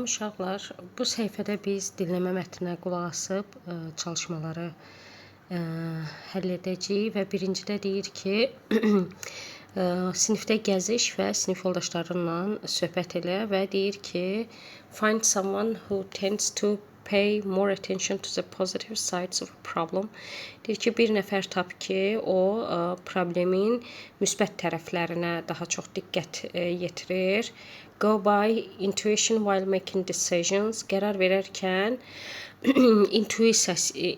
Uşaqlar, bu səhifədə biz dinləmə mətninə qulaq asıb çalışmaları həll edəcəyik və birincidə deyir ki, sinifdə gəziş və sinif yoldaşlarınla söhbət elə və deyir ki, find someone who tends to pay more attention to the positive sides of a problem. Deyir ki, bir nəfər tap ki, o problemin müsbət tərəflərinə daha çox diqqət yetirir. Go by intuition while making decisions. Qərar verərkən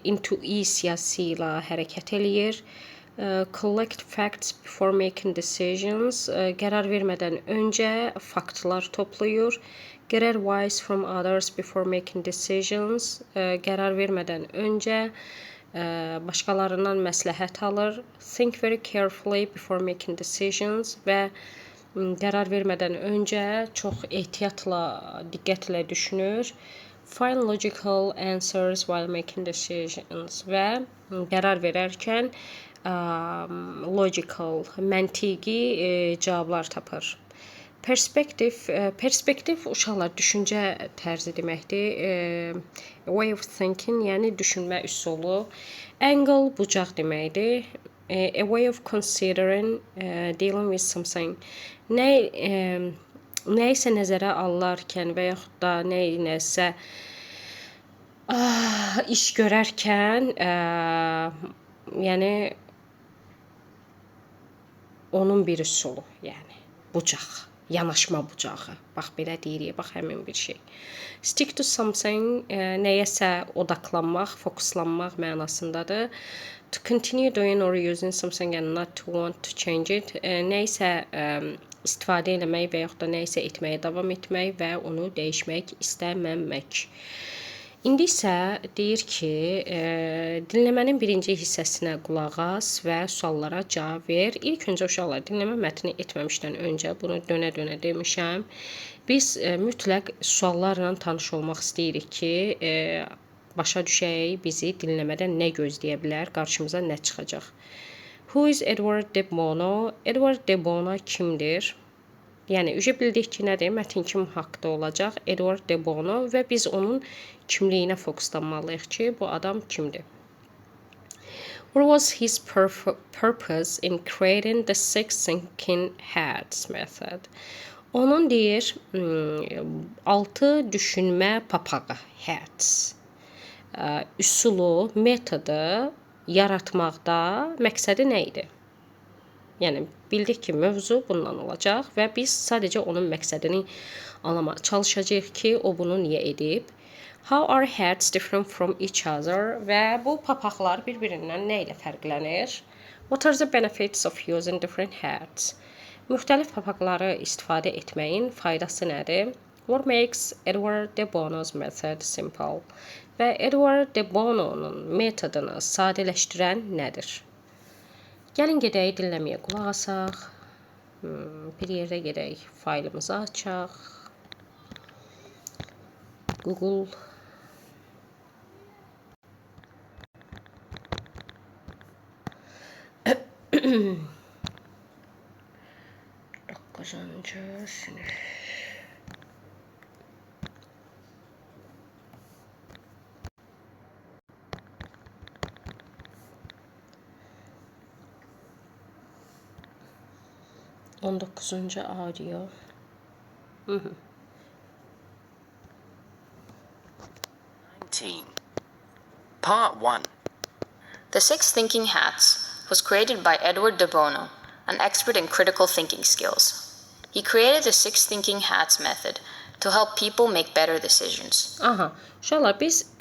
intuisiyası ilə hərəkət eləyir. Collect facts before making decisions. Qərar vermədən öncə faktlar toplayır. Get advice from others before making decisions. Qərar vermədən öncə başqalarından məsləhət alır. Think very carefully before making decisions və qərar vermədən öncə çox ehtiyatla, diqqətlə düşünür. Find logical answers while making decisions və qərar verərkən logical, məntiqi cavablar tapır. Perspektiv uşaqlar düşüncə tərzi deməkdir. Way of thinking, yəni düşünmə üsulu. Angle bucaq deməkdir. A way of considering, dealing with something. Nəyisə nəzərə alırkən və yaxud da nəyisə iş görərkən, yəni onun bir üsulu, yəni bucaq, yanaşma bucağı. Bax belə deyirik, bax həmin bir şey. Stick to something, nəyəsə odaqlanmaq, fokuslanmaq mənasındadır. To continue doing or using something and not to want to change it. Nəyisə istifadə etmək və yaxud da nəyisə etməyə davam etmək və onu dəyişmək istəməmək. İndi isə deyir ki, dinləmənin birinci hissəsinə qulaq as və suallara cavab ver. İlk öncə uşaqlar, dinləmə mətni etməmişdən öncə bunu dönə-dönə demişəm. Biz mütləq suallarla tanış olmaq istəyirik ki, başa düşək bizi dinləmədən nə gözləyə bilər, qarşımıza nə çıxacaq. Who is Edward de Bono? Edward de Bono kimdir? Yəni, bildik ki, nədir? Mətin kim haqda olacaq? Edward de Bono və biz onun kimliyinə fokuslanmalıyıq ki, bu adam kimdir? What was his purpose in creating the six thinking hats method? Onun deyir, 6 düşünmə papağı, hats, üsulu, metodu yaratmaqda məqsədi nə idi? Yəni, bildik ki, mövzu bundan olacaq və biz sadəcə onun məqsədini anlamağa çalışacağıq ki, o bunu niyə edib. How are hats different from each other? Və bu papaqlar bir-birindən nə ilə fərqlənir? What are the benefits of using different hats? Müxtəlif papaqları istifadə etməyin faydası nədir? What makes Edward de Bono's method simple? Və Edward de Bono'nun metodunu sadələşdirən nədir? Gəlin gedək dinləməyə qulaq asaq. Bir yerdə gedək faylımızı açaq. Google. Doqquzuncu sinif. On doqquzuncu audio. Part 1. The Six Thinking Hats was created by Edward de Bono, an expert in critical thinking skills. He created the Six Thinking Hats method to help people make better decisions. Uşaqlar, biz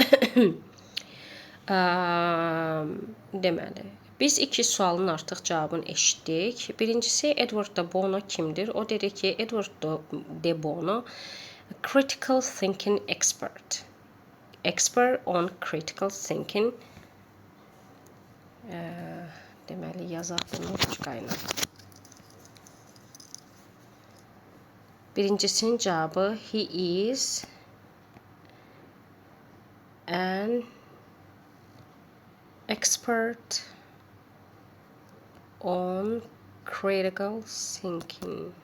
deməli, biz iki sualın artıq cavabını eşitdik. Birincisi, Edward de Bono kimdir? O dedi ki, Edward de Bono, critical thinking expert. Expert on critical thinking. Deməli, yazaq bunu ucqayla. Birincisinin cavabı, he is an expert on critical thinking.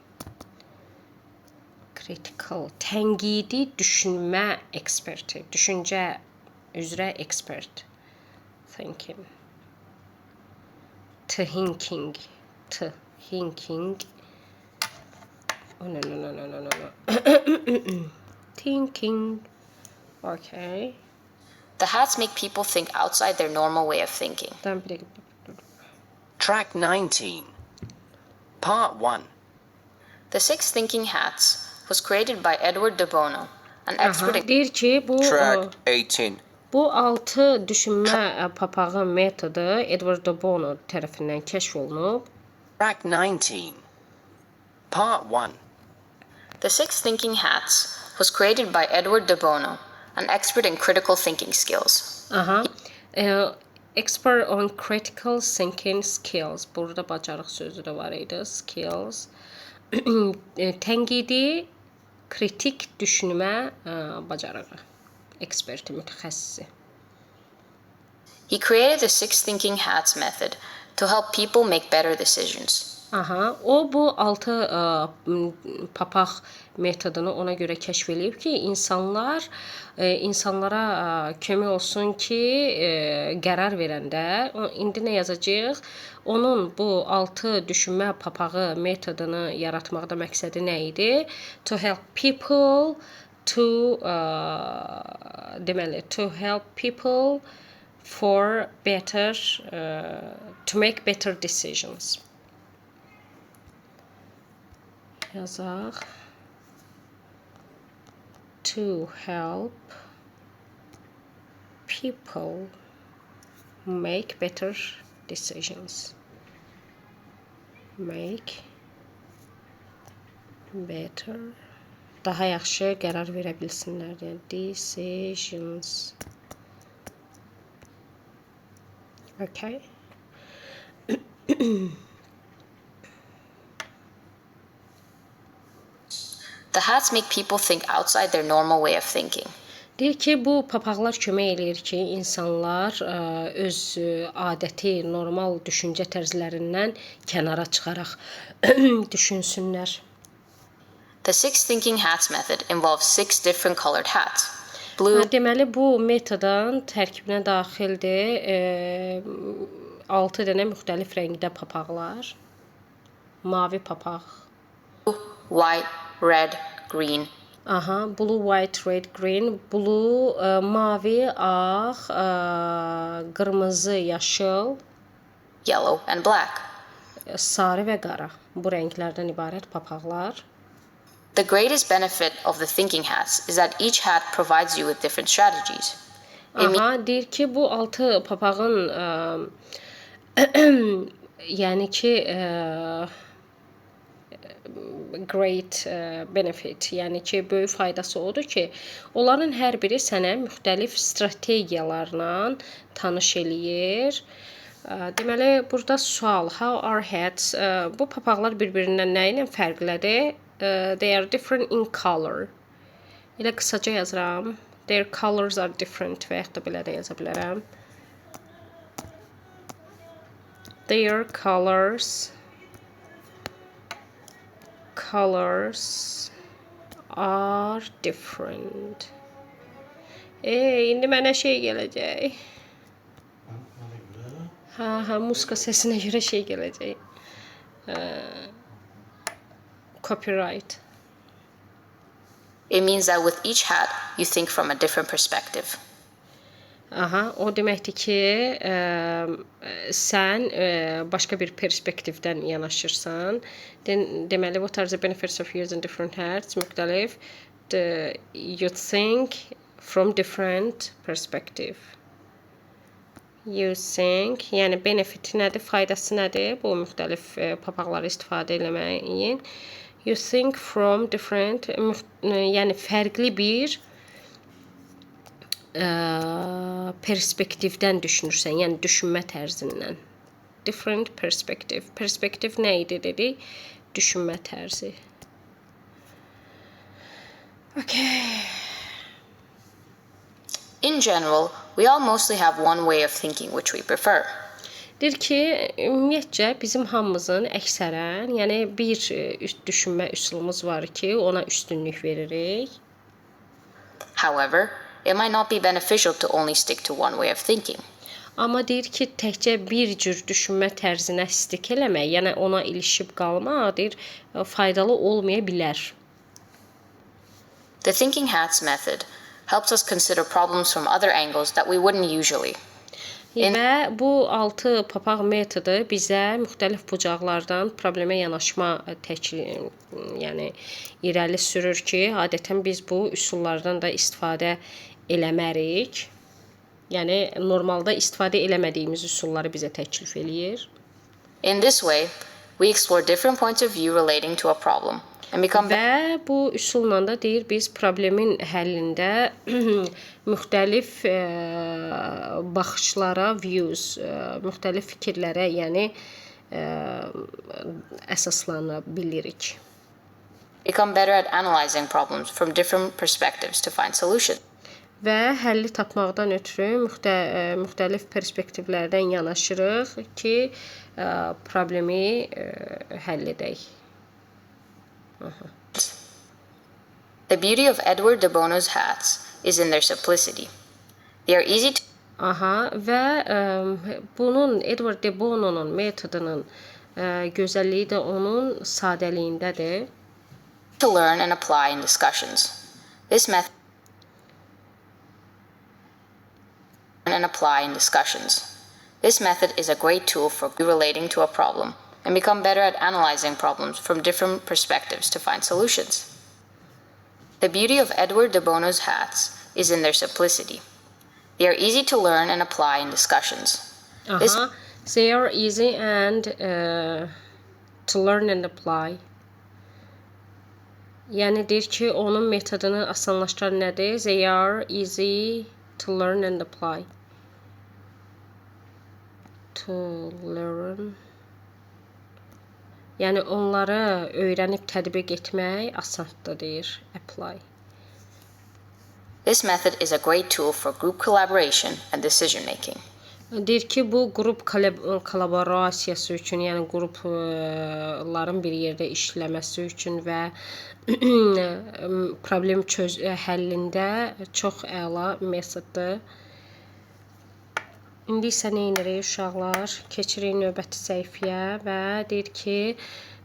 Critical, tənqidi düşünmə eksperti, düşüncə üzrə ekspert. Thinking. Thinking. Oh, no. Thinking. Okay. The hats make people think outside their normal way of thinking. Track 19. Part 1. The Six Thinking Hats was created by Edward de Bono, an expert in Deyir ki, Track 18. bu 6 düşünmə papağı metodu Edward de Bono tərəfindən kəşf olunub. Track 19. Part 1. The Six Thinking Hats was created by Edward de Bono, an expert in critical thinking skills. Expert on critical thinking skills. Burada bacarıq sözü də var idi. Skills. Tənqidi kritik düşünmə bacarığı. Eksperti, mütəxəssisi. He created the Six Thinking Hats method to help people make better decisions. O bu 6 papaq metodunu ona görə kəşf edib ki, insanlara kömək olsun ki, qərar verəndə, indi nə yazacağıq? Onun bu 6 düşünmə papağı metodunu yaratmaqda məqsədi nə idi? To help people to help people for better to make better decisions. Yazaq. To help people make better decisions. Make better. Daha yaxşı qərar verə bilsinlər. Yəni, decisions. Okay. The hats make people think outside their normal way of thinking. Deyir ki, bu papaqlar kömək eləyir ki, insanlar öz adəti, normal düşüncə tərzlərindən kənara çıxaraq düşünsünlər. The Six Thinking Hats method involves 6 different colored hats. Blue. Deməli, bu metodun tərkibinə daxildir 6 dənə müxtəlif rəngdə papaqlar. Mavi papaq. White, red, green. Blue, white, red, green. Blue, mavi, ağ, qırmızı, yaşıl. Yellow and black. Sarı və qara. Bu rənglərdən ibarət papaqlar. The greatest benefit of the thinking hats is that each hat provides you with different strategies. Deyir ki, bu 6 papağın yəni ki great benefit, yəni ki, böyük faydası odur ki, onların hər biri sənə müxtəlif strategiyalarla tanış eləyir. Deməli, burada sual, how are hats? Bu papaqlar bir-birindən nə ilə fərqlidir? They are different in color. Elə qısaca yazıram. Their colors are different və yaxud da belə də yaza bilərəm. Their colors are different. İndi mənə şey gələcək. Muska səsinə görə şey gələcək. Copyright. It means that with each hat, you think from a different perspective. O deməkdir ki, sən başqa bir perspektivdən yanaşırsan. Deməli, what are the benefits of using different hats? Müxtəlif. You think from different perspective. You think, yəni benefit nədir, faydası nədir? Bu müxtəlif papaqları istifadə eləməyin. You think from different, yəni fərqli bir perspektivdən düşünürsən, yəni düşünmə tərzindən. Different perspective. Perspektiv nə idi dedik? Düşünmə tərzi. Okay. In general, we all mostly have one way of thinking which we prefer. Deyir ki, ümumiyyətcə bizim hamımızın əksərən, yəni bir düşünmə üsulumuz var ki, ona üstünlük veririk. However, it might not be beneficial to only stick to one way of thinking. Amma deyir ki, təkcə bir cür düşünmə tərzinə stik eləmək, yəni ona ilişib qalmaq, deyir, faydalı olmaya bilər. The thinking hats method helps us consider problems from other angles that we wouldn't usually. Və bu 6 papaq metodu bizə müxtəlif bucaqlardan problemə yanaşma yəni irəli sürür ki, adətən biz bu üsullardan da istifadə eləmərik. Yəni normalda istifadə eləmədiyimiz üsulları bizə təklif eləyir. In this way, we explore different points of view relating to a problem and become Və bu üsulla da deyir biz problemin həllində müxtəlif baxışlara, views, müxtəlif fikirlərə, yəni əsaslana bilirik. become better at analyzing problems from different perspectives to find solutions. Və həlli tapmaqdan ötürü müxtəlif perspektivlərdən yanaşırıq ki, problemi həll edək. The beauty of Edward de Bono's hats is in their simplicity. They are easy Və bunun Edward de Bono'nun metodunun gözəlliyi də onun sadəliyindədir. to learn and apply in discussions. This method is a great tool for relating to a problem and become better at analyzing problems from different perspectives to find solutions. The beauty of Edward de Bono's hats is in their simplicity. They are easy to learn and apply in discussions. They are easy and to learn and apply. Yəni deyir ki, onun metodunu asanlaşdıran nədir? They are easy to learn and apply. To learn. Yəni onları öyrənib tətbiq etmək asandır deyir. Apply. This method is a great tool for group collaboration and decision making. Deyir ki, bu qrup kollaborasiyası üçün, yəni qrupların bir yerdə işləməsi üçün və problem həllində çox əla metoddur. İndi isə nə edirik uşaqlar? Keçirik növbəti səhifəyə və deyir ki,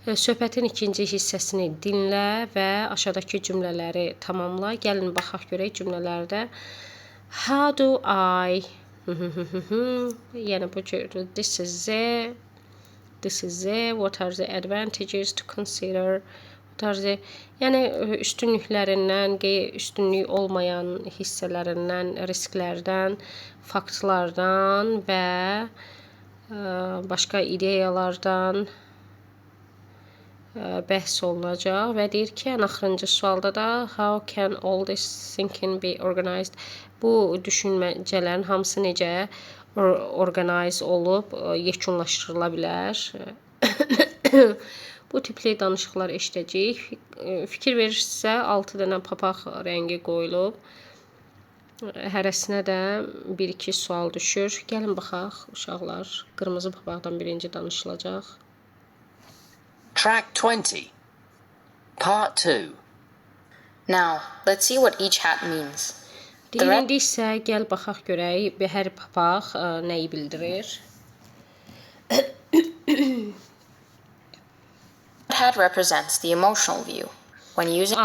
söhbətin ikinci hissəsini dinlə və aşağıdakı cümlələri tamamla. Gəlin baxaq görək cümlələrdə. How do I yəni bu cür this is it, what are the advantages to consider, yəni üstünlüklərindən, üstünlük olmayan hissələrindən, risklərdən, faktlardan və başqa ideyalardan bəhs olunacaq və deyir ki, ən axırıncı sualda da how can all this thinking be organized? Bu düşüncələrin hamısı necə organize olub, yekunlaşdırıla bilər? Bu tipli danışıqlar eşidəcəyik. Fikir verirsinizsə 6 dənə papaq rəngi qoyulub. Hərəsinə də 1-2 sual düşür. Gəlin baxaq uşaqlar. Qırmızı papaqdan birinci danışılacaq. Track 20. Part 2. Now, let's see what each hat means. İndi isə gəl baxaq görək hər papaq nəyi bildirir. Hat represents the emotional view. When using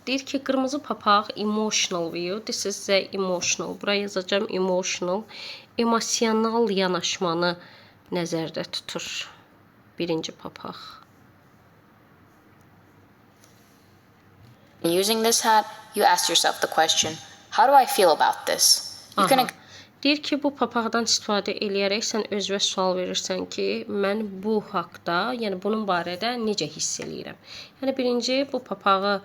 deyir ki, qırmızı papaq emotional view. This is the emotional. Buraya yazacağım emotional. Emosional yanaşmanı nəzərdə tutur. Birinci papaq. Using this hat, you ask yourself the question, how do I feel about this? You can Deyir ki, bu papaqdan istifadə eləyərək sən özünə sual verirsən ki, mən bu haqda, yəni bunun barədə necə hiss eləyirəm? Yəni birinci bu papağı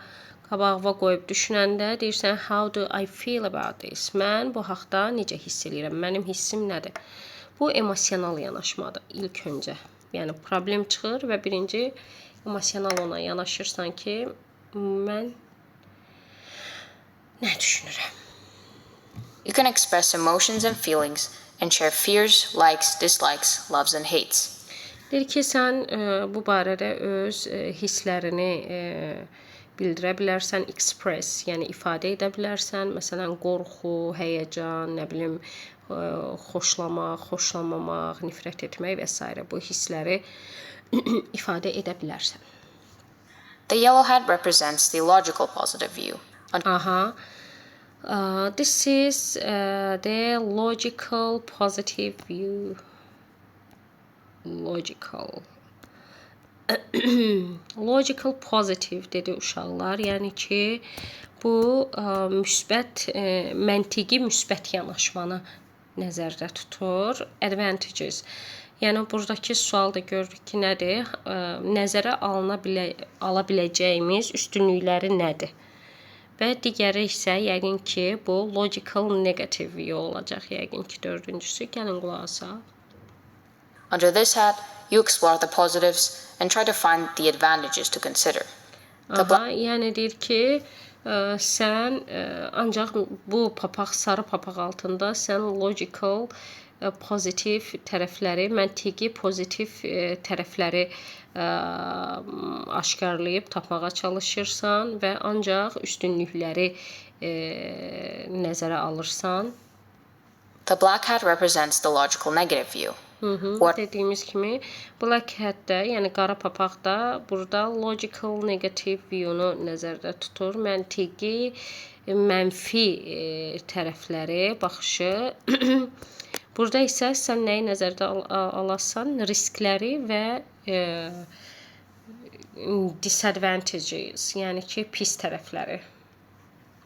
qabağıma qoyub düşünəndə deyirsən how do I feel about this? Mən bu haqda necə hiss eləyirəm? Mənim hissim nədir? Bu emosional yanaşmadır ilk öncə. Yəni problem çıxır və birinci emosional ona yanaşırsan ki, mən nə düşünürəm? You can express emotions and feelings and share fears, likes, dislikes, loves, and hates. Deyir ki, sən bu barədə öz hisslərini bildirə bilərsən, express, yəni ifadə edə bilərsən. Məsələn, qorxu, həyəcan, nə bilim, xoşlamaq, xoşlamamaq, nifrət etmək və s. bu hissləri ifadə edə bilərsən. The yellow hat represents the logical positive view. Aha. This is the logical positive view. Logical. Logical positive dedi uşaqlar. Yəni ki, bu müsbət, məntiqi müsbət yanaşmanı nəzərdə tutur. Advantages. Yəni buradakı sualda görürük ki, nədir? Nəzərə ala biləcəyimiz üstünlükləri nədir? Və digəri isə yəqin ki, bu logical negative view olacaq. Yəqin ki, dördüncüsü. Gəlin qulaq asaq. Under this hat, you explore the positives and try to find the advantages to consider. Aha, yəni deyir ki, sən ancaq bu papaq, sarı papaq altında sən logical, pozitiv tərəfləri, məntiqi pozitiv tərəfləri aşkarlayıb tapmağa çalışırsan və ancaq üstünlükləri nəzərə alırsan. The black hat represents the logical negative view. Dediyimiz kimi, black hat-də, yəni qara papaqda burada logical negative view-nu nəzərdə tutur. Məntiqi, mənfi tərəfləri, baxışı. Burada isə sən nəyi nəzərdə alasan? Riskləri və disadvantages, yəni ki, pis tərəfləri.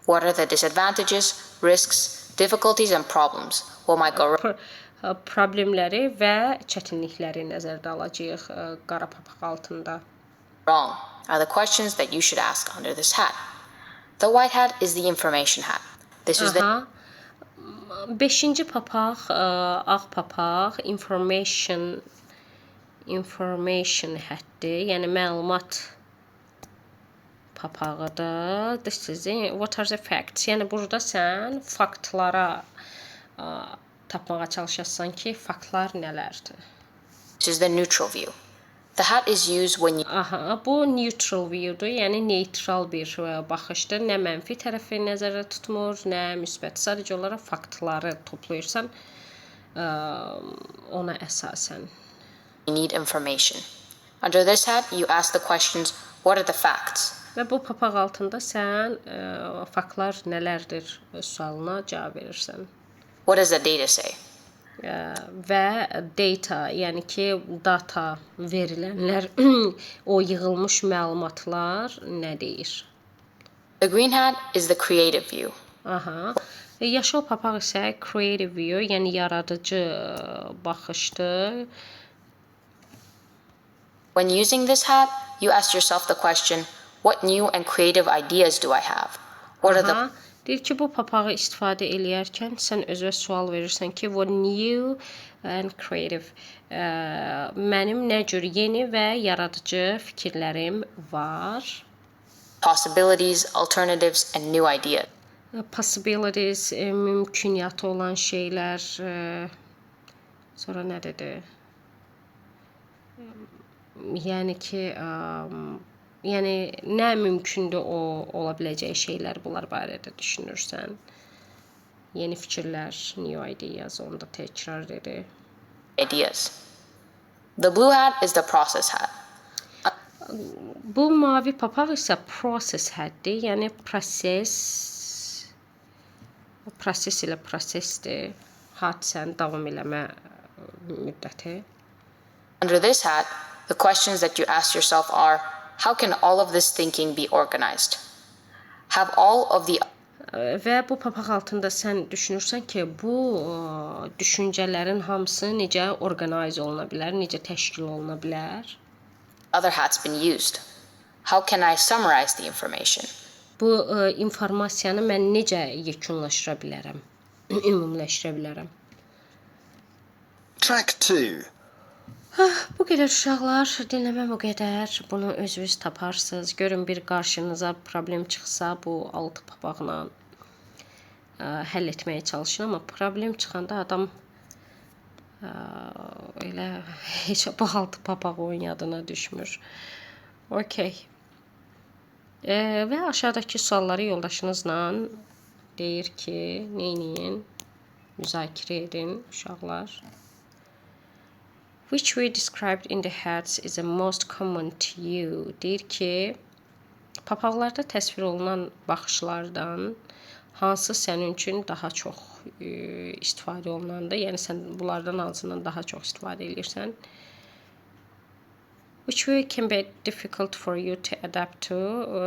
What are the disadvantages, risks, difficulties, and problems? What might go wrong? Problemləri və çətinlikləri nəzərdə alacağıq qara papaq altında. Wrong are the questions that you should ask under this hat. The white hat is the information hat. This is the Beşinci papaq, ağ papaq, information hətdir, yəni məlumat papağıdır. This is what are the facts? Yəni burada sən faktlara tapmağa çalışasan ki, faktlar nələrdir? This is the neutral view. The hat is used when you Aha, bu neutral view-dur, yəni neytral bir baxışdır. Nə mənfi tərəfi nəzərdə tutmur, nə müsbət. Sadəcə olaraq faktları toplayırsan ona əsasən. need information. Under this hat, you ask the questions, what are the facts? Və bu papaq altında sən faktlar nələrdir sualına cavab verirsən. What does the data say? Və data, yəni ki, data verilənlər, o yığılmış məlumatlar nə deyir? The green hat is the creative view. Aha. Yaşıl papaq isə creative view, yəni yaradıcı baxışdır. When using this hat, you ask yourself the question, what new and creative ideas do I have? What are the Deyir ki, bu papağı istifadə eləyərkən sən özünə sual verirsən ki, what new and creative, mənim nə cür yeni və yaradıcı fikirlərim var? possibilities, alternatives, and new ideas? Possibilities, mümküniyyəti olan şeylər, sonra nə dedi? Yəni ki, yəni nə mümkündür o ola biləcək şeylər bunlar barədə düşünürsən. Yeni fikirlər, new ideas, onu da təkrar dedi. Ideas. The blue hat is the process hat. Bu mavi papaq isə process həddir, yəni proses ilə prosesdir, hadisəni davam eləmə müddəti. Under this hat, the questions that you ask yourself are, how can all of this thinking be organized? Have all of the Və bu papaq altında sən düşünürsən ki, bu düşüncələrin hamısı necə orqanayz oluna bilər, necə təşkil oluna bilər? other hats been used? How can I summarize the information? Bu informasiyanı mən necə yekunlaşdıra bilərəm, ümumləşdirə bilərəm? Track 2. Bu qədər uşaqlar, dinləmə bu qədər. Bunu özünüz taparsınız. Görün bir qarşınıza problem çıxsa, bu 6 papaqla həll etməyə çalışın. Amma problem çıxanda adam Elə heç bu haltı papaq oyun yadına düşmür. Okay. Və aşağıdakı sualları yoldaşınızla deyir ki, neyləyin? Müzakirə edin uşaqlar. Which we described in the heads is the most common to you? Deyir ki, papaqlarda təsvir olunan baxışlardan hansı sənin üçün daha çox istifadə olunandır? Yəni sən bunlardan hansından daha çox istifadə edirsən? Which way can be difficult for you to adapt to?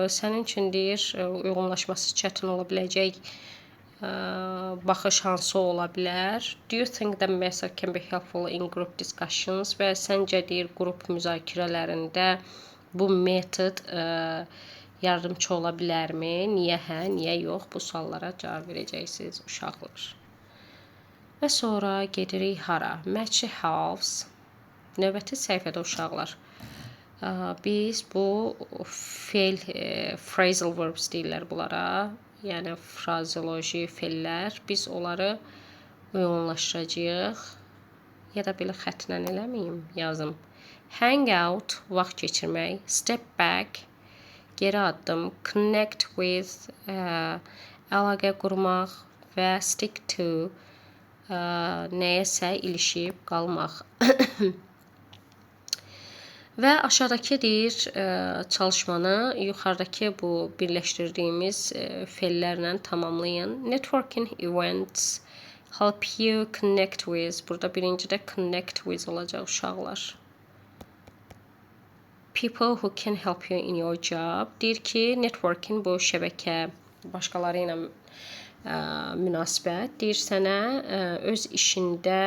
Sənin üçün deyir, uyğunlaşması çətin ola biləcək baxış hansı ola bilər? Do you think the method can be helpful in group discussions? Və səncə deyir, qrup müzakirələrində bu metod yardımcı ola bilərmi? Niyə hə, niyə yox? Bu suallara cavab verəcəksiniz uşaqlar. Və sonra gedirik hara? Match halves. Növbəti səhifədə uşaqlar. Biz bu fe'l, phrasal verbs deyirlər bunlara. Yəni frazeoloji fe'llər. Biz onları uyğunlaşdıracağıq. Ya da belə xətlə eləməyim, yazım. Hang out, vaxt keçirmək. Step back, geri addım. Connect with, əlaqə qurmaq və stick to, nəyəsə ilişib qalmaq. Və aşağıdakı deyir, çalışmanı yuxarıdakı bu birləşdirdiyimiz fe'llərlə tamamlayın. Networking events help you connect with. Burada birincidə connect with olacaq uşaqlar. People who can help you in your job. Deyir ki, networking bu şəbəkə, başqaları ilə münasibət. Deyir sənə öz işində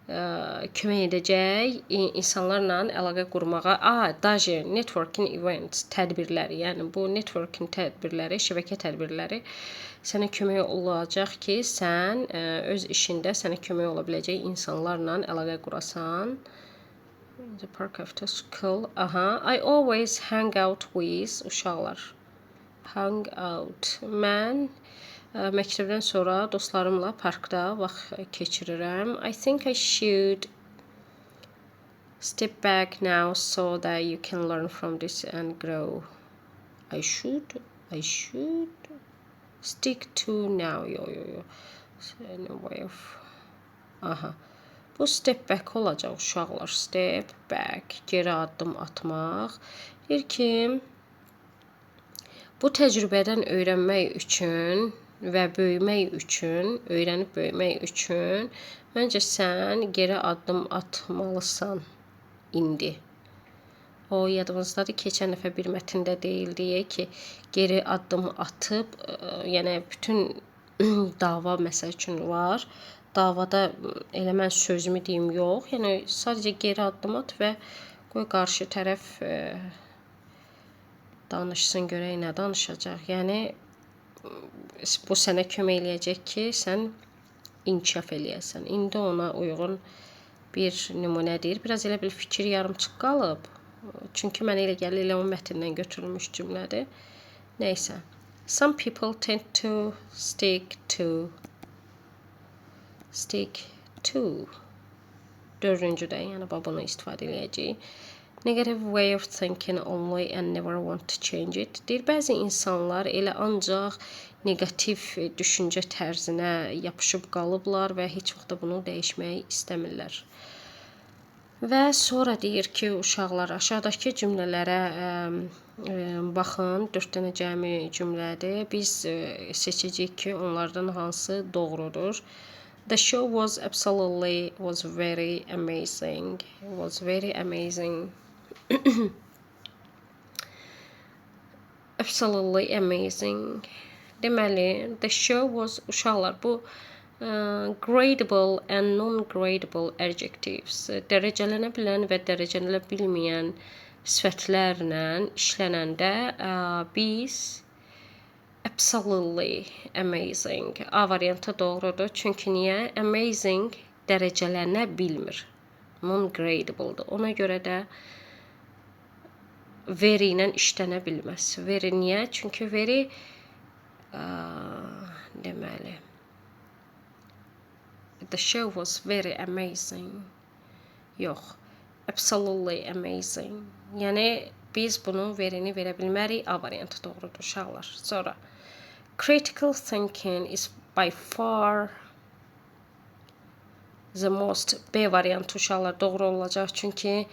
kömək edəcək insanlarla əlaqə qurmağa. Даже networking events tədbirləri, yəni bu networking tədbirləri, şəbəkə tədbirləri sənə kömək olacaq ki, sən öz işində sənə kömək ola biləcək insanlarla əlaqə qurasan. The park after school. I always hang out with uşaqlar. Hang out. Mən məktəbdən sonra dostlarımla parkda vaxt keçirirəm. I think I should step back now so that you can learn from this and grow. I should stick to now. Yo. No way of. Bu step back olacaq uşaqlar. Step back, geri addım atmaq. Deyir ki, bu təcrübədən öyrənmək üçün və böyümək üçün, öyrənib böyümək üçün məncə sən geri addım atmalısan indi. O yadınızdadır, keçən dəfə bir mətndə deyildi ki, geri addım atıb, yəni bütün dava məsəl üçün var. Davada elə mən sözümü deyim yox, yəni sadəcə geri addım at və qoy qarşı tərəf danışsın, görək nə danışacaq. Yəni bu sənə kömək eləyəcək ki, sən inkişaf eləyəsən. İndi ona uyğun bir nümunədir. Biraz elə bir fikir yarımçıq qalıb. Çünki mənə elə gəlir, elə o mətndən götürülmüş cümlədir. Nəysə. Some people tend to stick to. Dördüncüdə, yəni bunu istifadə eləyəcəyik. Negative way of thinking only and never want to change it. Deyir, bəzi insanlar elə ancaq negativ düşüncə tərzinə yapışıb qalıblar və heç vaxt da bunu dəyişməyi istəmirlər. Və sonra deyir ki, uşaqlar aşağıdakı cümlələrə baxın, 4 dənə cəmi cümlədir. Biz seçəcəyik ki, onlardan hansı doğrudur. The show was very amazing. It was very amazing. Absolutely amazing. Deməli, the show was, uşaqlar, bu gradable and non-gradable adjectives, dərəcələnə bilən və dərəcələnə bilməyən sifətlərlə işlənəndə biz absolutely amazing A variantı doğrudur. Çünki niyə? Amazing dərəcələnə bilmir. Non-gradable'dır. Ona görə də very ilə işlənə bilməz. Very niyə? Çünki very deməli The show was very amazing. Yox, absolutely amazing. Yəni biz bunun verini verə bilmərik. A variantı doğrudur uşaqlar. Sonra critical thinking is by far the most. B variantı uşaqlar doğru olacaq. Çünki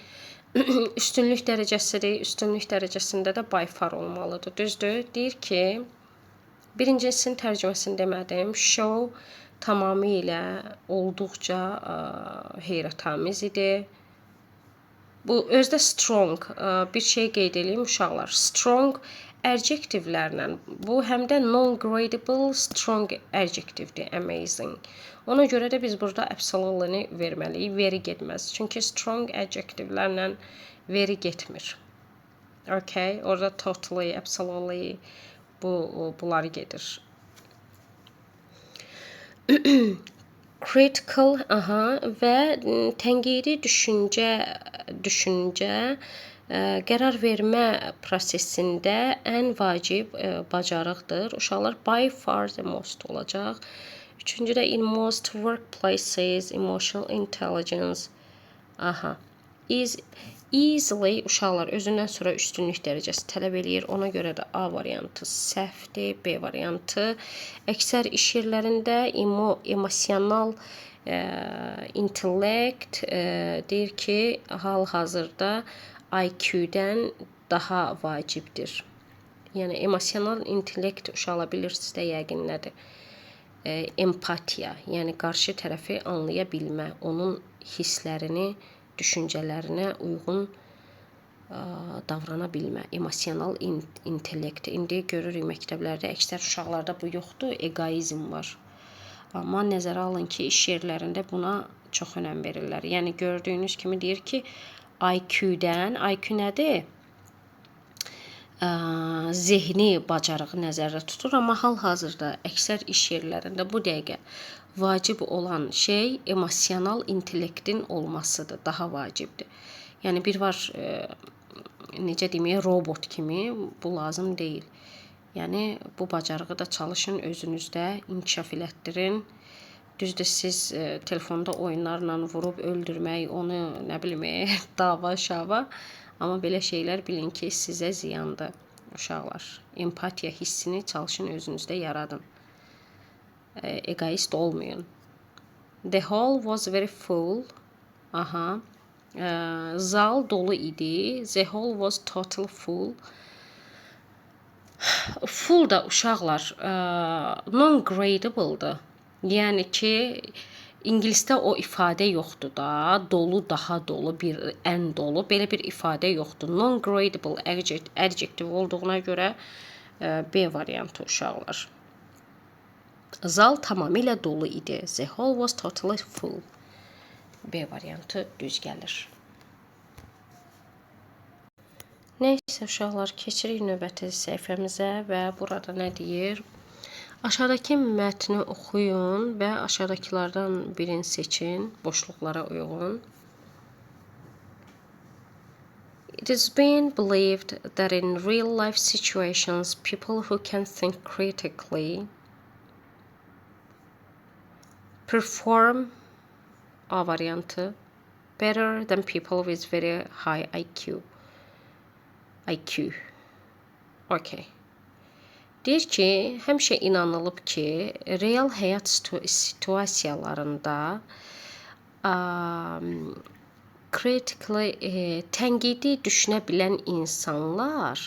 üstünlük dərəcəsidir. Üstünlük dərəcəsində də by far olmalıdır. Düzdür? Deyir ki, birincisinin tərcüməsini demədim. Show tamamilə olduqca heyrətamiz idi. Bu özdə strong bir şey qeyd edeyim uşaqlar. Strong adjectivlərlə. Bu həm də non-gradable strong adjectivedir. Amazing. Ona görə də biz burada absolutely verməliyik. Veri getməz. Çünki strong adjectivelərlə veri getmir. Okay? Orada totally, absolutely bunlar gedir. Critical və tənqidi düşüncə qərar vermə prosesində ən vacib bacarıqdır. Uşaqlar by far the most olacaq. Üçüncüdə in most workplaces emotional intelligence is easily uşaqlar özündən sonra üstünlük dərəcəsi tələb eləyir. Ona görə də A variantı səhvdir. B variantı əksər iş yerlərində emosional intellekt deyir ki, hal-hazırda IQ-dən daha vacibdir. Yəni emosional intellekt uşaqlar bilirsiniz də yəqin nədir? Empatiya, yəni qarşı tərəfi anlaya bilmə, onun hisslərini, düşüncələrinə uyğun davrana bilmə, emosional intellekt. İndi görürük məktəblərdə əksər uşaqlarda bu yoxdur, egoizm var. Amma nəzərə alın ki, iş yerlərində buna çox önəm verirlər. Yəni gördüyünüz kimi deyir ki, IQ-dən, IQ nədir? Zehni bacarığı nəzərdə tutur, amma hal-hazırda əksər iş yerlərində bu dəqiqə vacib olan şey emosional intellektin olmasıdır, daha vacibdir. Yəni bir var, necə demək, robot kimi, bu lazım deyil. Yəni bu bacarığı da çalışın özünüzdə inkişaf elətdirin. Düzdür, siz telefonda oyunlarla vurub öldürmək, onu nə bilim, dava-şava. Amma belə şeylər bilin ki, sizə ziyandır uşaqlar. Empatiya hissini çalışın özünüzdə yaradın. Egoist olmayın. The hall was very full. Zal dolu idi. The hall was total full. Full da uşaqlar non-gradable'dır. Yəni ki, İngilisdə o ifadə yoxdur da, dolu, daha dolu, ən dolu, belə bir ifadə yoxdur. Non-gradable adjective olduğuna görə B variantı uşaqlar. Zal tamamilə dolu idi. The hall was totally full. B variantı düz gəlir. Neysə uşaqlar, keçirik növbəti səhifəmizə və burada nə deyir? Aşağıdakı mətni oxuyun və aşağıdakılardan birini seçin, boşluqlara uyğun. It is being believed that in real-life situations, people who can think critically perform A variantı better than people with very high IQ. Okay. Deyir ki, həmişə inanılıb ki, real həyat situasiyalarında tənqidi düşünə bilən insanlar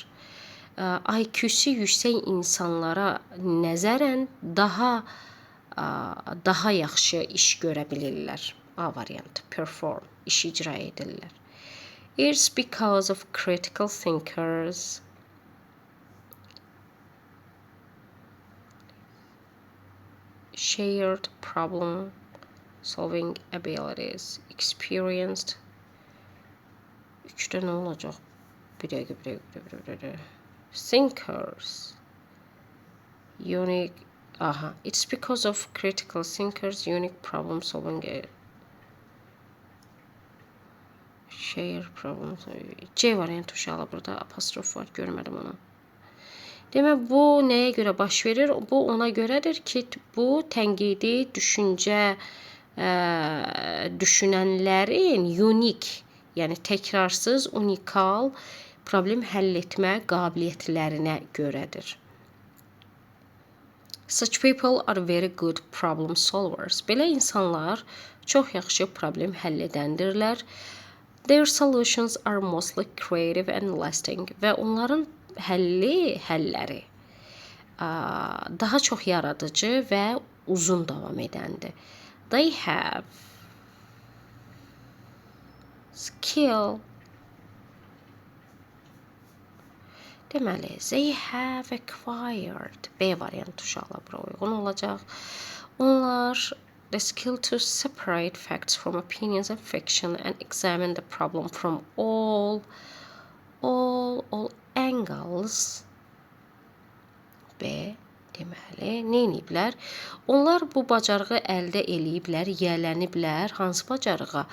IQ-su yüksək insanlara nəzərən daha yaxşı iş görə bilirlər. A variantı perform, iş icra edirlər. It's because of critical thinkers shared problem solving abilities experienced. Üçdə nə olacaq? Bir dəqiqə. Thinkers unique. It's because of critical thinkers unique problem solving share problems. C variantı uşaqlar, burada apostrof var, görmədim onu. Demək, bu nəyə görə baş verir? Bu ona görədir ki, bu tənqidi düşüncə düşünənlərin unik, yəni təkrarsız, unikal problem həll etmə qabiliyyətlərinə görədir. Such people are very good problem solvers. Belə insanlar çox yaxşı problem həll edəndirlər. Their solutions are mostly creative and lasting. Və onların həlləri daha çox yaradıcı və uzun davam edəndir. They have skill. Deməli, they have acquired. B variantı uşaqlar bura uyğun olacaq. Onlar the skill to separate facts from opinions and fiction and examine the problem from all angles. B. Deməli, nə ediblər? Onlar bu bacarığı əldə eləyiblər, yiyələniblər. Hansı bacarığa?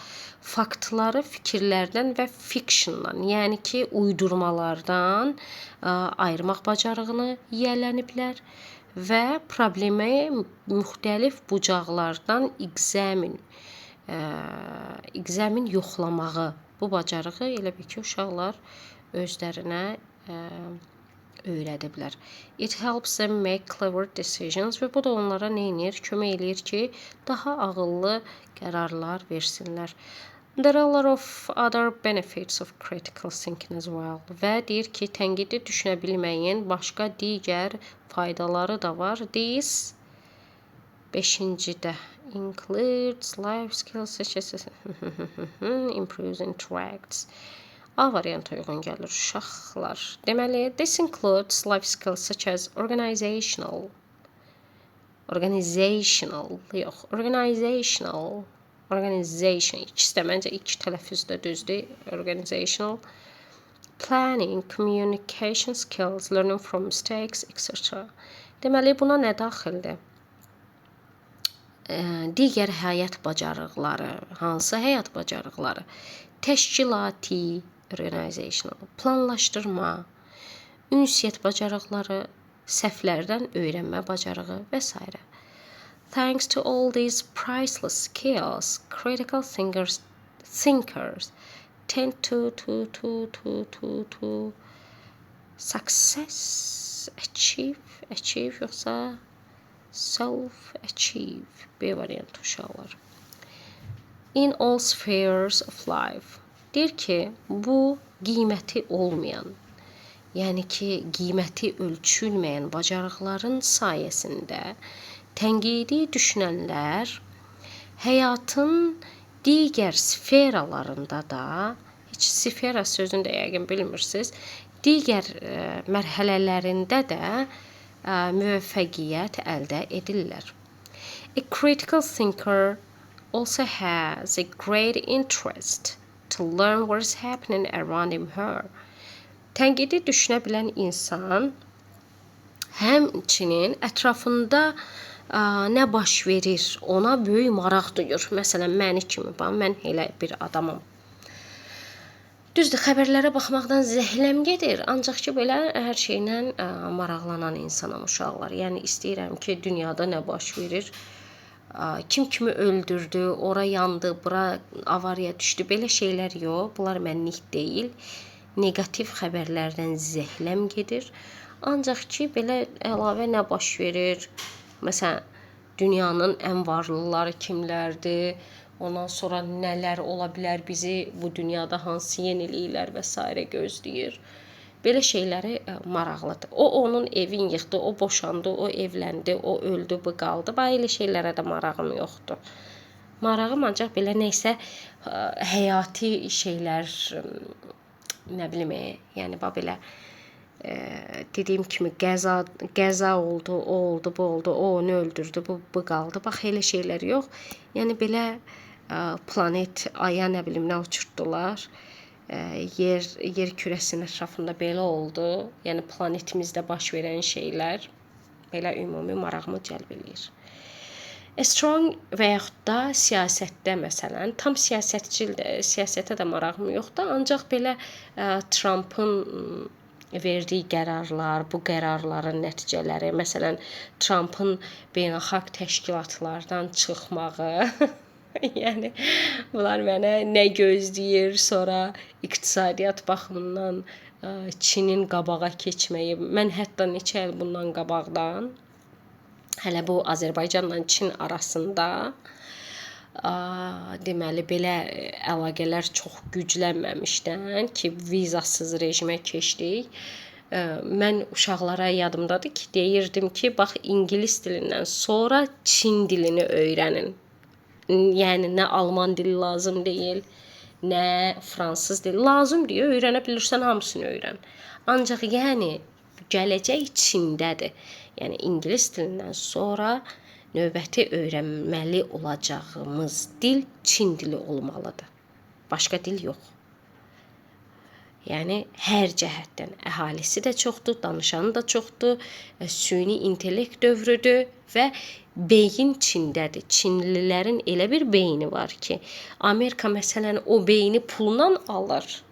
Faktları fikirlərdən və fictiondan, yəni ki, uydurmalardan ayırmaq bacarığını yiyələniblər və problemi müxtəlif bucaqlardan examin yoxlamağı, bu bacarığı elə bil ki, uşaqlar özlərinə öyrədiblər. It helps them make clever decisions və bu da onlara nə edir? Kömək eləyir ki, daha ağıllı qərarlar versinlər. There are a lot of other benefits of critical thinking as well. Və deyir ki, tənqidi düşünə bilməyin başqa digər faydaları da var. This 5-cidə includes life skills such as improves interacts. A variantı uyğun gəlir uşaqlar. Deməli, this includes life skills such as organizational, ikisi də məncə iki tələffüz də düzdür, organizational, planning, communication skills, learning from mistakes, etc. Deməli, buna nə daxildir? Digər həyat bacarıqları, hansı həyat bacarıqları? Təşkilati, organizational, planlaşdırma, ünsiyyət bacarıqları, səhvlərdən öyrənmə bacarığı və s. Thanks to all these priceless skills, critical thinkers tend to success, achieve yoxsa self-achieve. B variantı uşaqlar. In all spheres of life. Deyir ki, bu qiyməti olmayan, yəni ki, qiyməti ölçülməyən bacarıqların sayəsində tənqidi düşünənlər həyatın digər sferalarında da, heç sfera sözünü də yəqin bilmirsiniz, digər mərhələlərində də müvəffəqiyyət əldə edirlər. A critical thinker also has a great interest to learn what is happening around her. Tənqidi düşünə bilən insan həmçinin ətrafında nə baş verir, ona böyük maraq duyur. Məsələn, məni kimi, mən elə bir adamam. Düzdür, xəbərlərə baxmaqdan zəhləm gedir, ancaq ki, belə hər şeylə maraqlanan insanam uşaqlar. Yəni, istəyirəm ki, dünyada nə baş verir, kim kimi öldürdü, ora yandı, bura avariya düşdü, belə şeylər yox. Bunlar mənlik deyil. Negativ xəbərlərdən zəhləm gedir. Ancaq ki, belə əlavə nə baş verir? Məsələn, dünyanın ən varlıları kimlərdir? Ondan sonra nələr ola bilər bizi bu dünyada hansı yeniliklər və s. gözləyir? Belə şeyləri maraqlıdır. O, onun evin yıxdı, o boşandı, o evləndi, o öldü, bu qaldı. Belə şeylərə də marağım yoxdur. Marağım ancaq belə neysə həyati şeylər, nə bilim, yəni belə dediyim kimi qəza oldu, o oldu, bu oldu, o onu öldürdü, bu qaldı. Bax, elə şeylər yox. Yəni belə planet, aya nə bilim nə uçurtdular. Yer kürəsinin ətrafında belə oldu. Yəni planetimizdə baş verən şeylər belə ümumi marağımı cəlb eləyir. A strong və yaxud da siyasətdə məsələn, tam siyasətə də marağım yoxdur, ancaq belə Trumpın verdiyi qərarlar, bu qərarların nəticələri, məsələn, Trumpın beynəlxalq təşkilatlardan çıxmağı, Yəni bunlar mənə nə gözləyir, sonra iqtisadiyyat baxımından Çinin qabağa keçməyi. Mən hətta neçə il bundan qabaqdan hələ bu Azərbaycanla Çin arasında deməli belə əlaqələr çox güclənməmişdən ki, vizasız rejimə keçdik. Mən uşaqlara yadımdadır ki, deyirdim ki, bax ingilis dilindən sonra Çin dilini öyrənin. Yəni nə alman dili lazım deyil, nə fransız dili lazım deyə öyrənə bilirsən hamısını öyrən. Ancaq yəni gələcək Çindədir. Yəni ingilis dilindən sonra növbəti öyrənməli olacağımız dil Çin dili olmalıdır. Başqa dil yox. Yəni hər cəhətdən əhalisi də çoxdur, danışanı da çoxdur, süni intellekt dövrüdür və beyin Çindədir. Çinlilərin elə bir beyni var ki, Amerika məsələn o beyni pulla alır.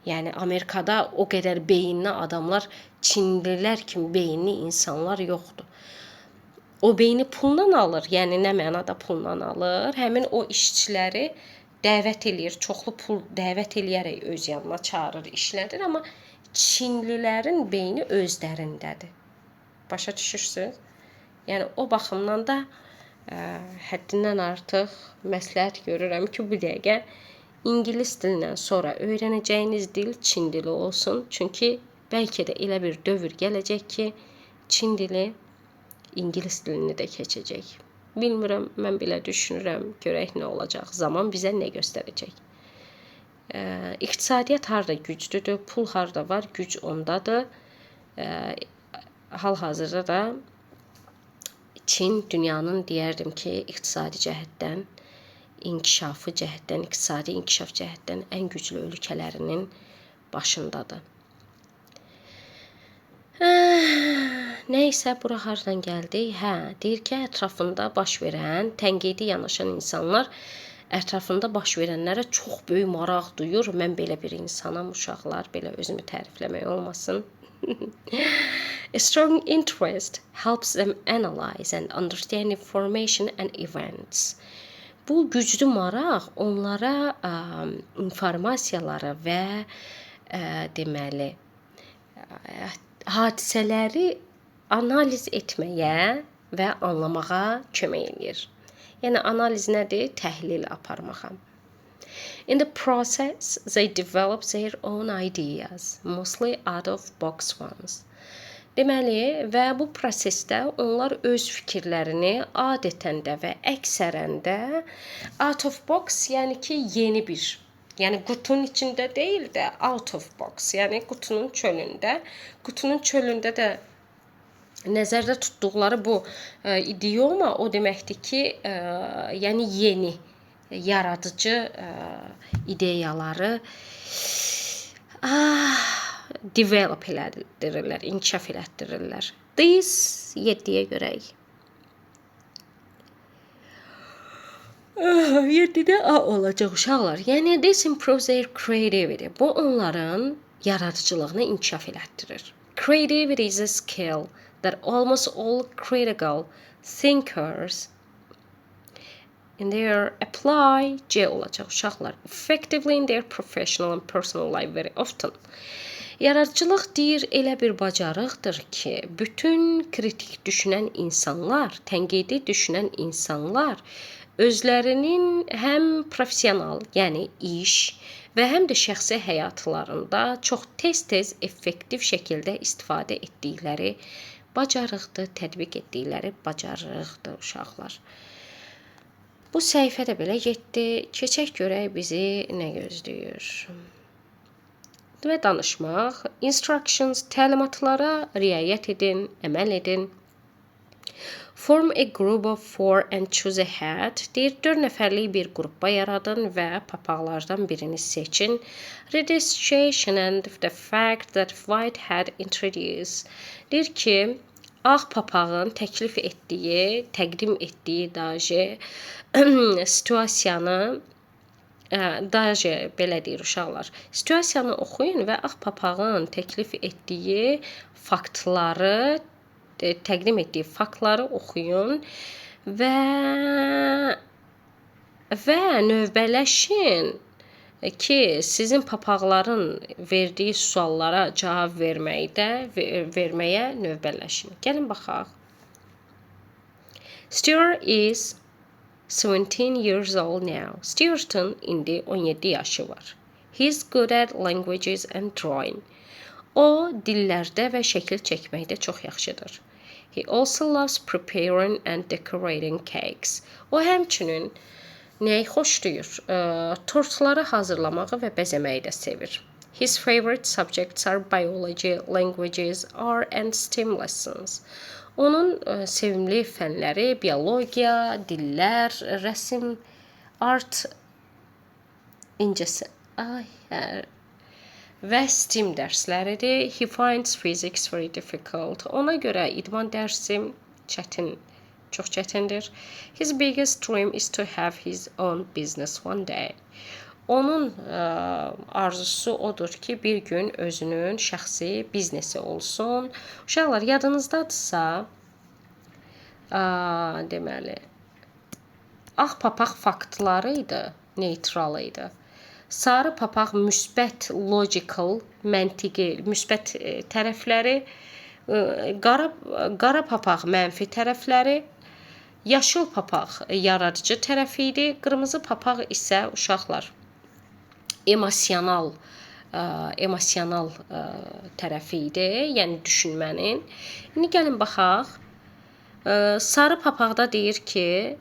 Yəni Amerikada o qədər beyinli adamlar, Çinlilər kimi beyinli insanlar yoxdur. O beyni pulla alır. Yəni nə mənada pulla alır? Həmin o işçiləri dəvət eləyir, çoxlu pul dəvət eləyərək öz yanına çağırır, işlədir, amma Çinlilərin beyni özlərindədir. Başa düşürsüz? Yəni o baxımdan da həddindən artıq məsləhət görürəm ki, bu dəqiqə ingilis dilindən sonra öyrənəcəyiniz dil Çin dili olsun. Çünki bəlkə də elə bir dövr gələcək ki, Çin dili ingilis dilini də keçəcək. Bilmirəm, mən belə düşünürəm, görək nə olacaq, zaman bizə nə göstərəcək. İqtisadiyyat harda güclüdür, pul harda var, güc ondadır. Hal-hazırda da Çin dünyanın deyərdim ki, iqtisadi cəhətdən, inkişafı cəhətdən, iqtisadi inkişaf cəhətdən ən güclü ölkələrinin başındadır. Nəysə, bura hardan gəldik? Deyir ki, ətrafında baş verən, tənqidi yanaşan insanlar ətrafında baş verənlərə çox böyük maraq duyur. Mən belə bir insanam, uşaqlar, belə özümü tərifləmək olmasın. A strong interest helps them analyze and understand information and events. Bu güclü maraq onlara informasiyaları və deməli hadisələri analiz etməyə və anlamağa kömək edir. Yəni analiz nədir? Təhlil aparmağa. In the process, they develop their own ideas, mostly out-of-box ones. Deməli, və bu prosesdə onlar öz fikirlərini adətən də və əksərən də out-of-box, yəni ki, yeni bir, yəni qutunun içində deyil də out-of-box, yəni qutunun çölündə. Qutunun çölündə də nəzərdə tutduqları bu idioma o deməkdir ki, yəni yeni, yaradıcı ideyaları develop elətdirirlər, inkişaf elətdirirlər. This 7-yə görək. 7-də A olacaq uşaqlar. Yəni this improves their creativity. Bu onların yaradıcılığını inkişaf elətdirir. Creativity is a skill that almost all critical thinkers in their apply C olacaq uşaqlar. Effectively in their professional and personal life very often. Yaradıcılıq deyir elə bir bacarıqdır ki, bütün kritik düşünən insanlar, tənqidi düşünən insanlar özlərinin həm professional, yəni iş və həm də şəxsi həyatlarında çox tez-tez effektiv şəkildə istifadə etdikləri bacarıqdır, tətbiq etdikləri bacarıqdır uşaqlar. Bu səhifə də belə getdi. Keçək görək bizi nə gözləyir. Və danışmaq. Instructions, təlimatlara riayət edin, əməl edin. Form a group of 4 and choose a hat. Deyir, 4 nəfərlik bir qruppa yaradın və papaqlardan birini seçin. Registration and the fact that white hat introduce. Deyir ki, ağ papağın təklif etdiyi, təqdim etdiyi situasiyanı, belə deyir uşaqlar, situasiyanı oxuyun və ağ papağın təklif etdiyi faktları, təqdim etdiyi faktları oxuyun və və növbələşin ki, sizin papaqların verdiyi suallara cavab verməyə növbələşin. Gəlin baxaq. Stuart is 17 years old now. Stuart'ın indi 17 yaşı var. He's good at languages and drawing. O dillərdə və şəkil çəkməkdə çox yaxşıdır. He also loves preparing and decorating cakes. O həmçinin nəyi xoşlayır? Tortları hazırlamağı və bəzəməyi də sevir. His favorite subjects are biology, languages, art and STEM lessons. Onun sevimli fənləri biologiya, dillər, rəsm, art, incəsi, və STEM dərsləridir. He finds physics very difficult. Ona görə idman dərsi çox çətindir. His biggest dream is to have his own business one day. Onun arzusu odur ki, bir gün özünün şəxsi biznesi olsun. Uşaqlar, yadınızdadırsa, deməli, ağ papaq faktları idi, neutral idi. Sarı papaq müsbət, logical, məntiqi, müsbət tərəfləri, qara papaq mənfi tərəfləri, yaşıl papaq yaradıcı tərəfi idi, qırmızı papaq isə uşaqlar emosional tərəfi idi, yəni düşünmənin. İndi gəlin baxaq. Sarı papaqda deyir ki,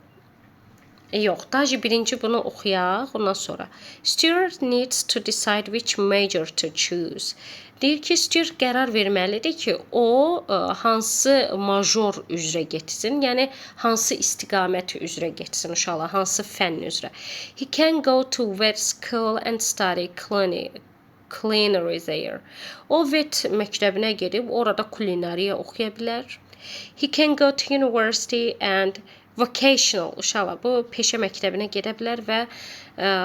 daji birinci bunu oxuyaq, ondan sonra. Stuart needs to decide which major to choose. Deyir ki, Stuart qərar verməlidir ki, o hansı major üzrə getsin, yəni hansı istiqamət üzrə getsin uşaqlar, hansı fənn üzrə. He can go to vet school and study culinary there. O vet məktəbinə gedib orada kulinariya oxuya bilər. He can go to university and vocational, uşaqlar, bu peşə məktəbinə gedə bilər və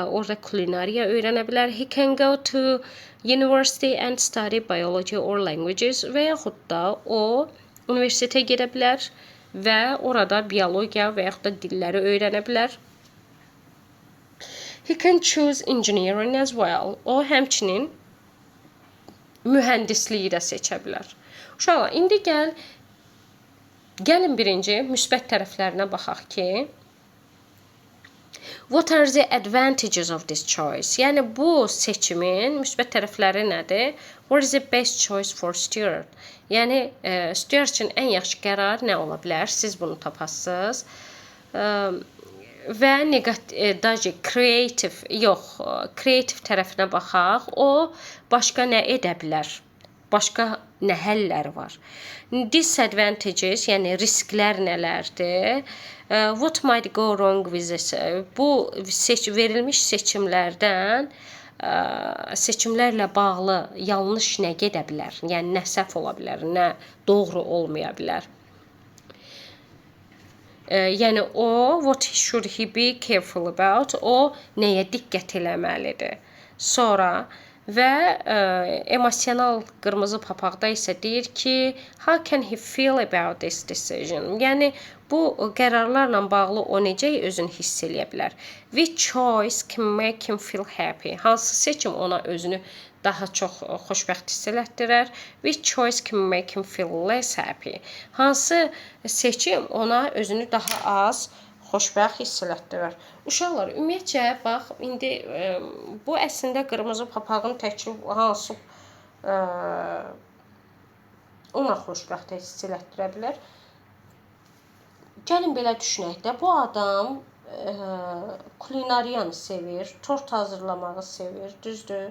orada kulinariya öyrənə bilər. He can go to university and study biology or languages və yaxud da o universitetə gedə bilər və orada biologiya və yaxud da dilləri öyrənə bilər. He can choose engineering as well. O həmçinin mühəndisliyi də seçə bilər. Uşaqlar, indi gəlin birinci müsbət tərəflərinə baxaq ki, what are the advantages of this choice? Yəni bu seçimin müsbət tərəfləri nədir? What is the best choice for Stuart? Yəni Stuart üçün ən yaxşı qərar nə ola bilər? Siz bunu tapasınız. Və kreativ tərəfinə baxaq. O başqa nə edə bilər? Başqa nə həlləri var? Disadvantages, yəni risklər nələrdir? What might go wrong with this? Bu verilmiş seçimlərlə bağlı yanlış nə gedə bilər? Yəni nə səhv ola bilər, nə doğru olmaya bilər? Yəni o, what should he be careful about? O nəyə diqqət eləməlidir? Sonra və emosional qırmızı papaqda isə deyir ki, how can he feel about this decision? Yəni bu qərarlarla bağlı o necə özünü hiss eləyə bilər? Which choice can make him feel happy? Hansı seçim ona özünü daha çox xoşbəxt hiss elətdirər? Which choice can make him feel less happy? Hansı seçim ona özünü daha az xoşbəxt hiss elətdirər? Uşaqlar, ümumiyyətcə, bax, indi bu əslində qırmızı papağın təkcə hansı ona xoşbəxt hiss elətdirə bilər. Gəlin belə düşünək də, bu adam kulinariyanı sevir, tort hazırlamağı sevir, düzdür?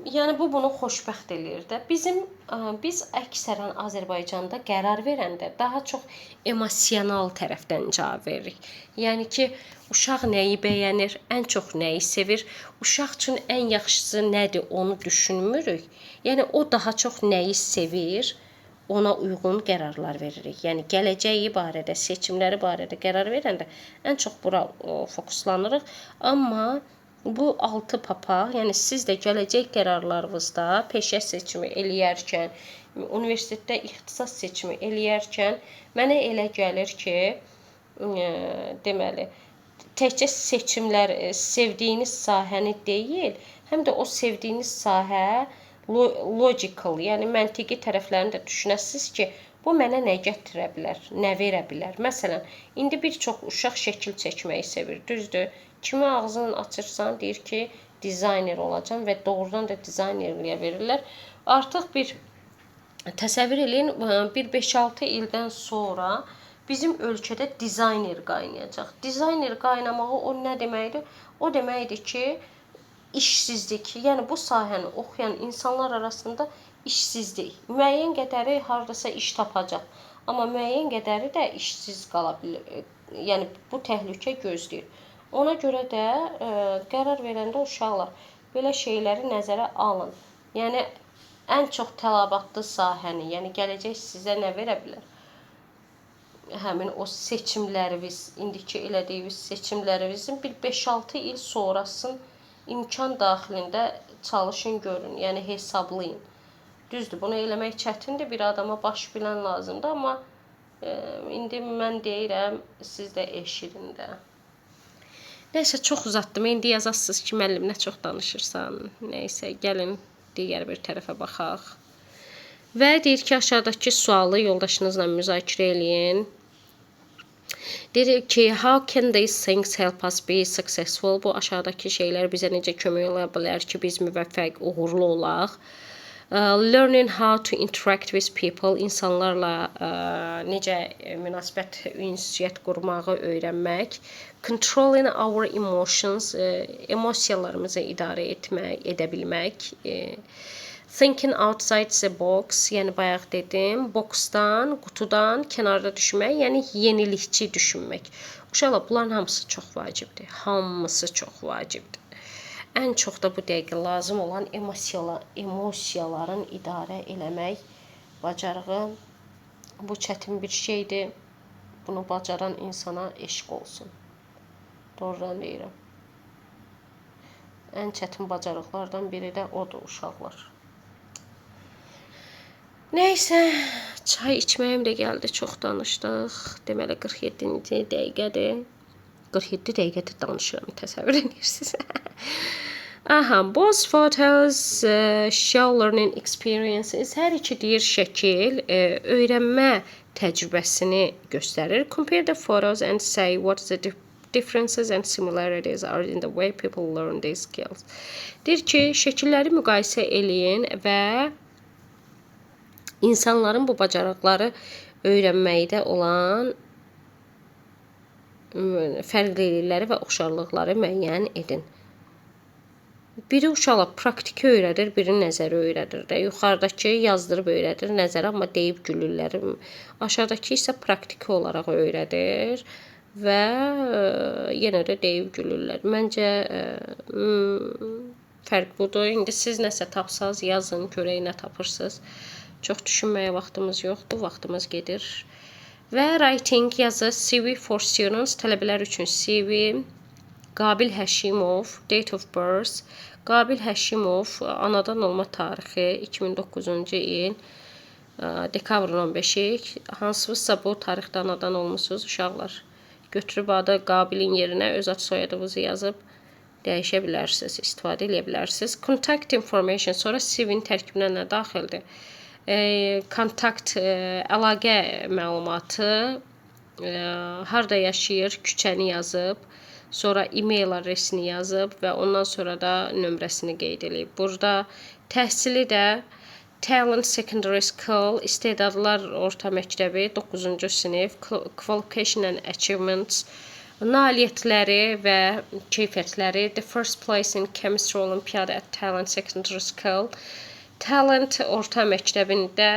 Yəni bu bunu xoşbəxt eləyir də. Biz əksərən Azərbaycanda qərar verəndə daha çox emosional tərəfdən cavab veririk. Yəni ki, uşaq nəyi bəyənir, ən çox nəyi sevir, uşaq üçün ən yaxşısı nədir, onu düşünmürük. Yəni o daha çox nəyi sevir, ona uyğun qərarlar veririk. Yəni gələcəyi barədə, seçimləri barədə qərar verəndə ən çox bura fokuslanırıq. Amma bu 6 papaq, yəni siz də gələcək qərarlarınızda peşə seçimi eləyərkən, universitetdə ixtisas seçimi eləyərkən mənə elə gəlir ki, deməli, təkcə seçimlər, sevdiyiniz sahəni deyil, həm də o sevdiyiniz sahə logical, yəni məntiqi tərəflərini də düşünəsiniz ki, bu mənə nə gətirə bilər, nə verə bilər. Məsələn, indi bir çox uşaq şəkil çəkməyi sevir, düzdür? Kimi ağzını açırsan, deyir ki, dizayner olacam və doğrudan da dizaynerliyə verirlər. Artıq bir təsəvvür eləyin, bir 5-6 ildən sonra bizim ölkədə dizayner qaynayacaq. Dizayner qaynamağı o nə deməkdir? O deməkdir ki, işsizlik, yəni bu sahəni oxuyan insanlar arasında işsizlik. Müəyyən qədəri hardasa iş tapacaq, amma müəyyən qədəri də işsiz qala bilər. Yəni bu təhlükə gözləyir. Ona görə də qərar verəndə uşaqlar belə şeyləri nəzərə alın. Yəni ən çox tələbatlı sahəni, yəni gələcək sizə nə verə bilər? Həmin o seçimləriniz, indiki elədiyiniz seçimlərinizin bir 5-6 il sonrasını imkan daxilində çalışın, görün, yəni hesablayın. Düzdür, bunu eləmək çətindir, bir adama baş bilən lazımdır, amma indi mən deyirəm, siz də eşidin də. Nəysə, çox uzatdım. İndi yazasınız ki, müəllim nə çox danışırsan. Nəysə, gəlin digər bir tərəfə baxaq. Və deyir ki, aşağıdakı sualı yoldaşınızla müzakirə eləyin. Deyir ki, how can these things help us be successful? Bu aşağıdakı şeylər bizə necə kömək ola bilər ki, biz müvəffəq, uğurlu olaq? Learning how to interact with people, insanlarla necə münasibət, ünsiyyət qurmağı öyrənmək. Controlling our emotions, emosiyalarımızı idarə edə bilmək. Thinking outside the box, yəni bayaq dedim, boksdan, qutudan kənarda düşmək, yəni yenilikçi düşünmək. Uşaqlar, bunların hamısı çox vacibdir. Hamısı çox vacibdir. Ən çox da bu dəqiqə lazım olan emosiyaların idarə eləmək bacarığı. Bu çətin bir şeydir. Bunu bacaran insana eşq olsun. Doğrudan deyirəm. Ən çətin bacarıqlardan biri də odur, uşaqlar. Nəysə, çay içməyim də gəldi, çox danışdıq. Deməli, 47-ci dəqiqədir. 47 dəqiqədir danışıram, təsəvvür edirsiniz. Aha, both photos show learning experiences. Hər iki deyir şəkil öyrənmə təcrübəsini göstərir. Compare the photos and say what the differences and similarities are in the way people learn these skills. Deyir ki, şəkilləri müqayisə eləyin və insanların bu bacarıqları öyrənməkdə olan fərqlilikləri və oxşarlıqları müəyyən edin. Biri uşaqlar praktiki öyrədir, biri nəzəri öyrədir. Yuxarıdakı yazdırıb öyrədir nəzəri, amma deyib gülürlər. Aşağıdakı isə praktiki olaraq öyrədir və yenə də deyib gülürlər. Məncə fərq budur. İndi siz nəsə tapsanız yazın, görək nə tapırsınız. Çox düşünməyə vaxtımız yoxdur, vaxtımız gedir. Və writing yazı, CV for students, tələbələr üçün CV. Qabil Həşimov, date of birth. Qabil Həşimov, anadan olma tarixi 2009-cu il, dekabrın 15-i. Hansınızsa bu tarixdə anadan olmusunuz, uşaqlar. Götürüb adı Qabilin yerinə öz ad soyadınızı yazıb dəyişə bilərsiniz, istifadə edə bilərsiniz. Contact information, sonra CV-nin tərkibinə nə daxildir? Kontakt, əlaqə məlumatı, harda yaşayır, küçəni yazıb, sonra e-mail adresini yazıb və ondan sonra da nömrəsini qeyd edib. Burada təhsili də Talent Secondary School, istedadlar orta məktəbi, 9-cu sinif, Qualification and Achievements, nailiyyətləri və keyfiyyətləri, The First Place in Chemistry Olympiad at Talent Secondary School, Talent orta məktəbində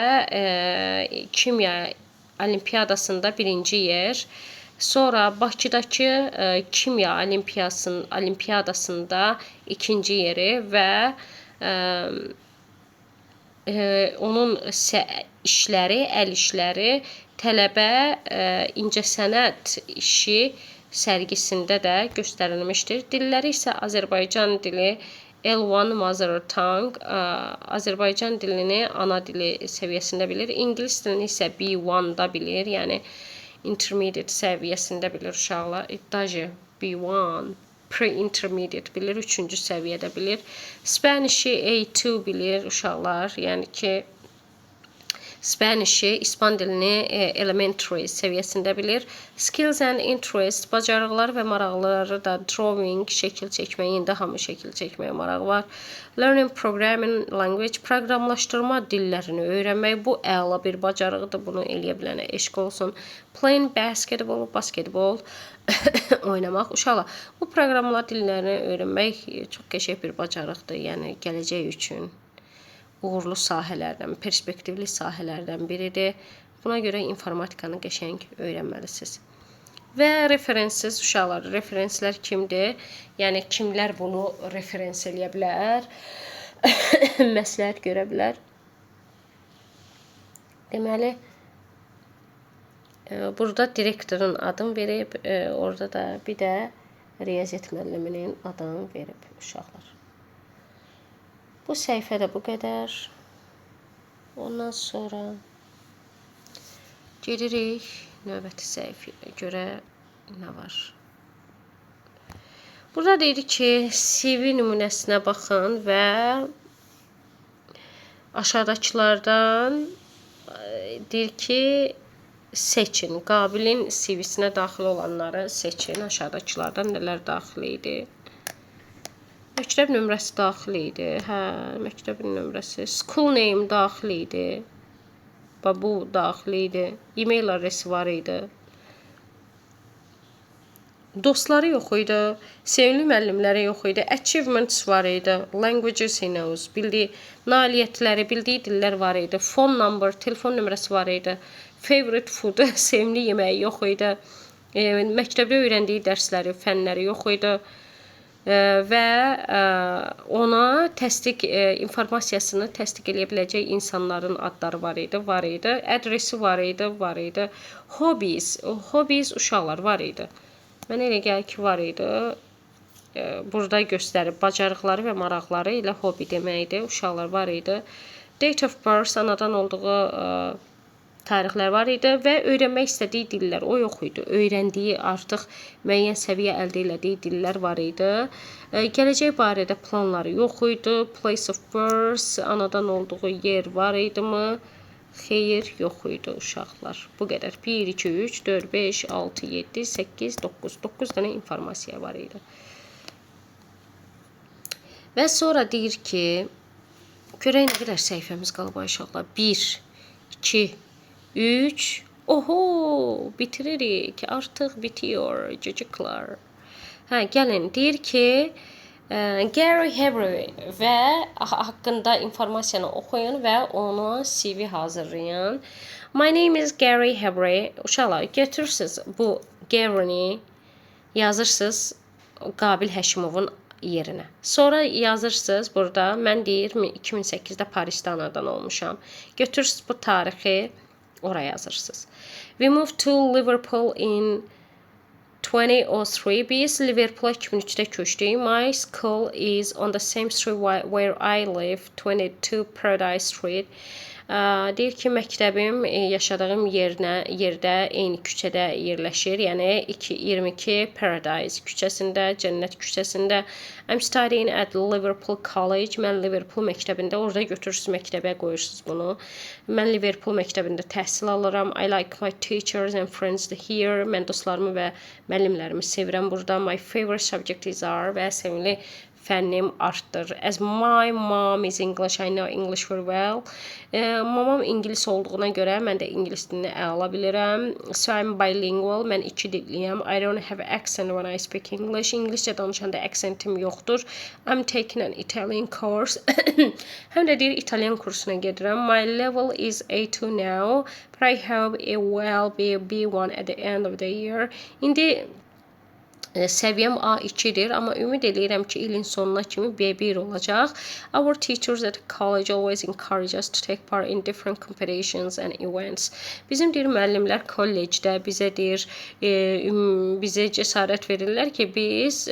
kimya olimpiyadasında 1-ci yer, sonra Bakıdakı kimya olimpiyadasında 2-ci yeri və onun işləri, əl işləri tələbə incəsənət işi sərgisində də göstərilmişdir. Dilləri isə Azərbaycan dili L1 Mother Tongue, Azərbaycan dilini ana dili səviyyəsində bilir. İngilis dilini isə B1-da bilir, yəni intermediate səviyyəsində bilir uşaqlar. Даже B1, pre-intermediate bilir, 3-cü səviyyədə bilir. Spanish-i A2 bilir uşaqlar, yəni ki, Spanish-i, İspan dilini elementary səviyyəsində bilir. Skills and interest, bacarıqlar və maraqları da drawing, şəkil çəkməyə, indi hamı şəkil çəkməyə maraq var. Learning programming language, proqramlaşdırma dillərini öyrənmək, bu əla bir bacarıqdır, bunu eləyə bilənə eşq olsun. Playing basketball, basketbol oynamaq. Uşaqlar, bu proqramlar dillərini öyrənmək çox qəşəng bir bacarıqdır, yəni gələcək üçün uğurlu sahələrdən, perspektivli sahələrdən biridir. Buna görə informatikanı qəşəng öyrənməlisiniz. Və referensiz uşaqlar, referenslər kimdir? Yəni kimlər bunu referens eləyə bilər? Məsləhət görə bilər. Deməli, burada direktorun adını verib, orada da bir də riyaziyyat müəlliminin adını verib uşaqlar. Bu səhifədə bu qədər. Ondan sonra gedirik növbəti səhifəyə görə nə var. Burada deyir ki, CV nümunəsinə baxın və aşağıdakılardan deyir ki, seçin. Qabilin CV-sinə daxil olanları seçin. Aşağıdakılardan nələr daxil idi? Məktəb nömrəsi daxil idi. Hə, məktəbin nömrəsi. School name daxil idi. Bu daxil idi. E-mail adresi var idi. Dostları yox idi. Sevimli müəllimləri yox idi. Achievements var idi. Languages he knows. Bildiyi nailiyyətləri, bildiyi dillər var idi. Phone number, telefon nömrəsi var idi. Favorite food, sevimli yeməyi yox idi. Məktəbdə öyrəndiyi dərsləri, fənləri yox idi. Və ona təsdiq informasiyasını təsdiq edə biləcək insanların adları var idi, adresi var idi, hobbies uşaqlar var idi. Mənə elə gəlir ki, var idi. Burada göstərib bacarıqları və maraqları ilə hobbi deməkdir. Uşaqlar var idi. Date of birth, anadan olduğu tarixlər var idi və öyrənmək istədiyi dillər o yox idi. Öyrəndiyi artıq müəyyən səviyyə əldə etdiyi dillər var idi. Gələcək barədə planları yox idi. Place of birth, anadan olduğu yer var idimi? Xeyr, yox idi uşaqlar. Bu qədər. 1, 2, 3, 4, 5, 6, 7, 8, 9. 9 dənə informasiya var idi. Və sonra deyir ki, görək nə qədər səhifəmiz qalıb uşaqlar. 1, 2, 3, oho, bitiririk, artıq bitiyor, cücüklər. Hə, gəlin, deyir ki, Gary Hebrew və haqqında informasiyanı oxuyun və onu CV hazırlayın. My name is Gary Hebrew. Uşaqlar, götürürsünüz bu Gary'ni, yazırsınız Qabil Həşimovun yerinə. Sonra yazırsınız burada, mən deyir 2008-də Parisdə anadan olmuşam. Götürürsünüz bu tarixi, oraya yazırsınız. We moved to Liverpool in 2003. Biz Liverpool'a 2003'də köçdük. My school is on the same street where I live, 22 Paradise Street. Deyir ki, məktəbim yaşadığım yerdə eyni küçədə yerləşir. Yəni 22 Paradise küçəsində, Cənnət küçəsində. I'm studying at Liverpool College. Mən Liverpool məktəbində, orada götürürsünüz məktəbə qoyursunuz bunu. Mən Liverpool məktəbində təhsil alıram. I like my teachers and friends here. Mən dostlarımı və müəllimlərimi sevirəm burada. My favorite subject is art və sevimli fənnim artdır. As my mom is English, I know English very well. Mamam İngilis olduğuna görə mən də İngilis dilini əla bilirəm. So I'm bilingual, mən iki dilliyəm. I don't have accent when I speak English. İngiliscə danışanda aksentim yoxdur. I'm taking an Italian course. Həm də deyir, İtalyan kursuna gedirəm. My level is A2 now, but I hope it will be B1 at the end of the year. İndi səviyyəm A2-dir, amma ümid edirəm ki, ilin sonuna kimi B1 olacaq. Our teachers at college always encourage us to take part in different competitions and events. Bizim deyir müəllimlər kollecdə bizə deyir, bizə cəsarət verirlər ki, biz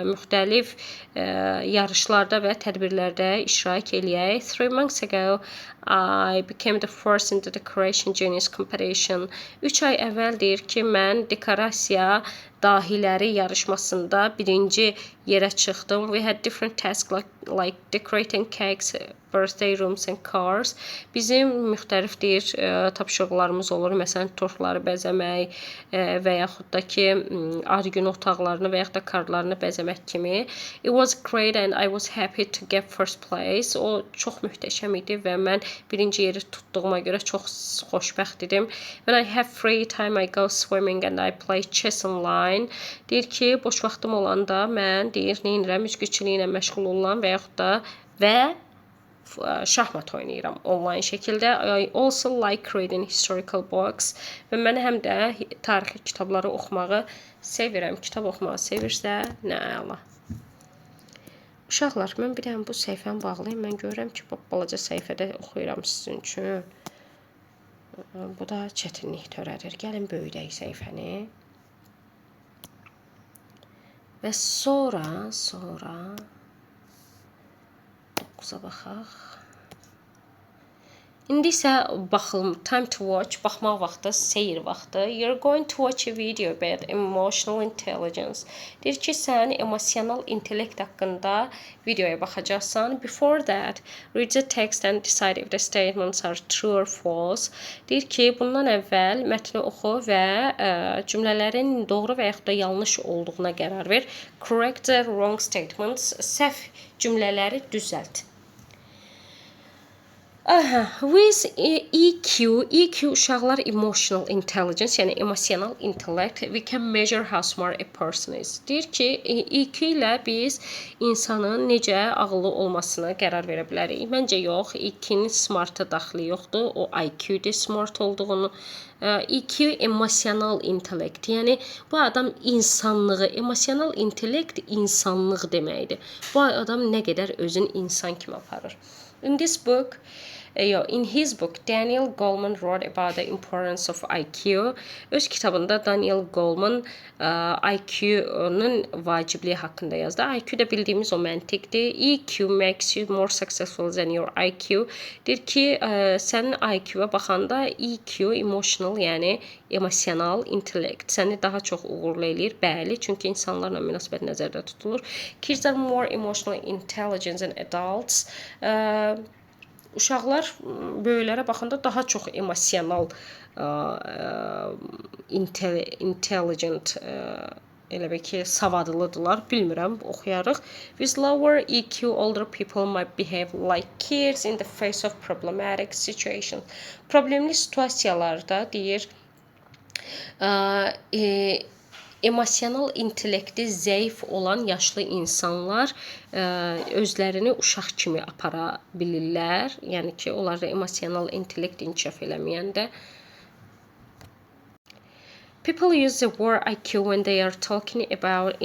müxtəlif yarışlarda və tədbirlərdə iştirak eləyək. 3 months ago, I became the first in the decoration genius competition. 3 ay əvvəl deyir ki, mən dekorasiya dahiləri yarışmasında birinci yerə çıxdım. We had different tasks like decorating cakes, birthday rooms and cars. Bizim müxtəlif tapşırıqlarımız olur. Məsələn, tortları bəzəmək və yaxud da ki, ad günü otaqlarını və yaxud da kartlarını bəzəmək kimi. It was great and I was happy to get first place. O çox möhtəşəm idi və mən birinci yeri tutduğuma görə çox xoşbəxt idim. When I have free time, I go swimming and I play chess online. Deyir ki, boş vaxtım olanda mən neynirəm, üzgüçülüklə məşğul oluram və yaxud da şahmat oynayıram onlayn şəkildə. I also like reading historical books və mən həm də tarixi kitabları oxumağı sevirəm. Kitab oxumağı sevirsə, nə əla. Uşaqlar, mən bir dənə bu səhifəni bağlayayım. Mən görürəm ki, balaca səhifədə oxuyuram sizin üçün. Bu da çətinlik törədir. Gəlin böyüdək səhifəni. Və sonra 9-a baxaq. İndi isə baxım, time to watch, baxmaq vaxtı, seyir vaxtı. You're going to watch a video about emotional intelligence. Deyir ki, sən emosional intellekt haqqında videoya baxacaqsan. Before that, read the text and decide if the statements are true or false. Deyir ki, bundan əvvəl mətni oxu və cümlələrin doğru və yaxud da yanlış olduğuna qərar ver. Correct the wrong statements. Səhv cümlələri düzəlt. With EQ uşaqlar emotional intelligence, yəni emotional intellect, we can measure how smart a person is. Deyir ki, EQ ilə biz insanın necə ağıllı olmasına qərar verə bilərik. Məncə yox, EQ-nin smartı daxili yoxdur, o IQ-də smart olduğunu. EQ emotional intellect, yəni bu adam insanlığı, emotional intellect insanlıq deməkdir. Bu adam nə qədər özün insan kimi aparır. In his book, Daniel Goleman wrote about the importance of IQ. Öz kitabında Daniel Goleman IQ-nun vacibliyi haqqında yazdı. IQ da bildiyimiz o məntiqdir. EQ makes you more successful than your IQ. Deyir ki, sənin IQ-ya baxanda EQ, emotional, yəni emosional intellect səni daha çox uğurlu eləyir. Bəli, çünki insanlarla münasibət nəzərdə tutulur. Kids are more emotional intelligent than adults. Uşaqlar böyüklərə baxanda daha çox emosional intelligent elə bil ki, savadlıdırlar. Bilmirəm, oxuyarıq. With lower EQ, older people might behave like kids in the face of problematic situations. Problemli situasiyalarda deyir, emosional intellekti zəif olan yaşlı insanlar özlərini uşaq kimi apara bilirlər. Yəni ki, onlarda emosional intellekt inkişaf eləməyəndə. People use the word IQ when they are talking about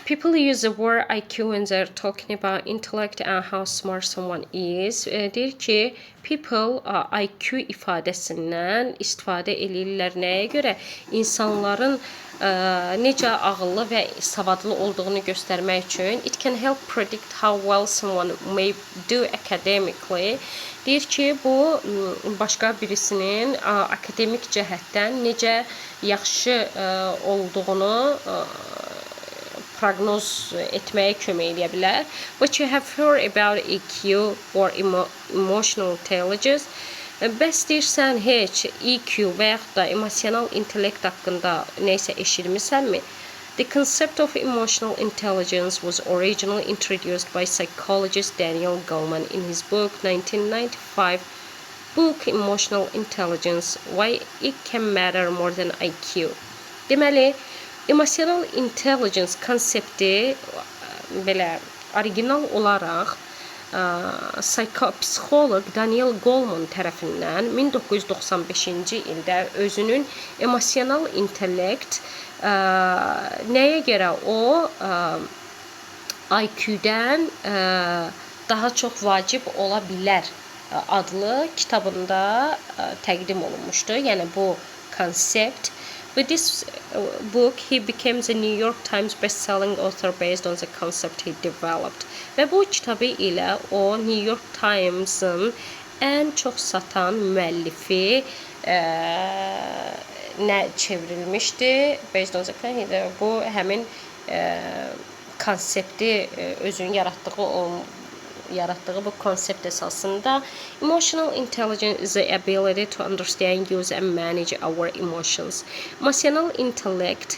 People use the word IQ when they're talking about intellect and how smart someone is. Deyir ki, people IQ ifadəsindən istifadə eləyirlər nəyə görə? İnsanların necə ağıllı və savadlı olduğunu göstərmək üçün. It can help predict how well someone may do academically. Deyir ki, bu başqa birisinin akademik cəhətdən necə yaxşı olduğunu proqnoz etməyə kömək edə bilər. What you have heard about EQ or emotional intelligence. Bəs deyirsən heç EQ və yaxud da emosional intellekt haqqında neysə eşitmisənmi? The concept of emotional intelligence was originally introduced by psychologist Daniel Goleman in his book 1995 book Emotional Intelligence, Why It Can Matter More Than IQ. Deməli, emotional intelligence konsepti belə original olaraq psixoloq Daniel Goleman tərəfindən 1995-ci ildə özünün emosional intellekt nəyə görə o IQ-dən daha çox vacib ola bilər adlı kitabında təqdim olunmuşdu. Yəni bu konsept. With this book, he became the New York Times best-selling author based on the concept he developed. Və bu kitabı ilə o New York Times-ın ən çox satan müəllifi nə çevrilmişdi? Based on the fact bu həmin konsepti özünün yaratdığı bu konsept əsasında emotional intelligence is the ability to understand, use and manage our emotions. Emotional intellect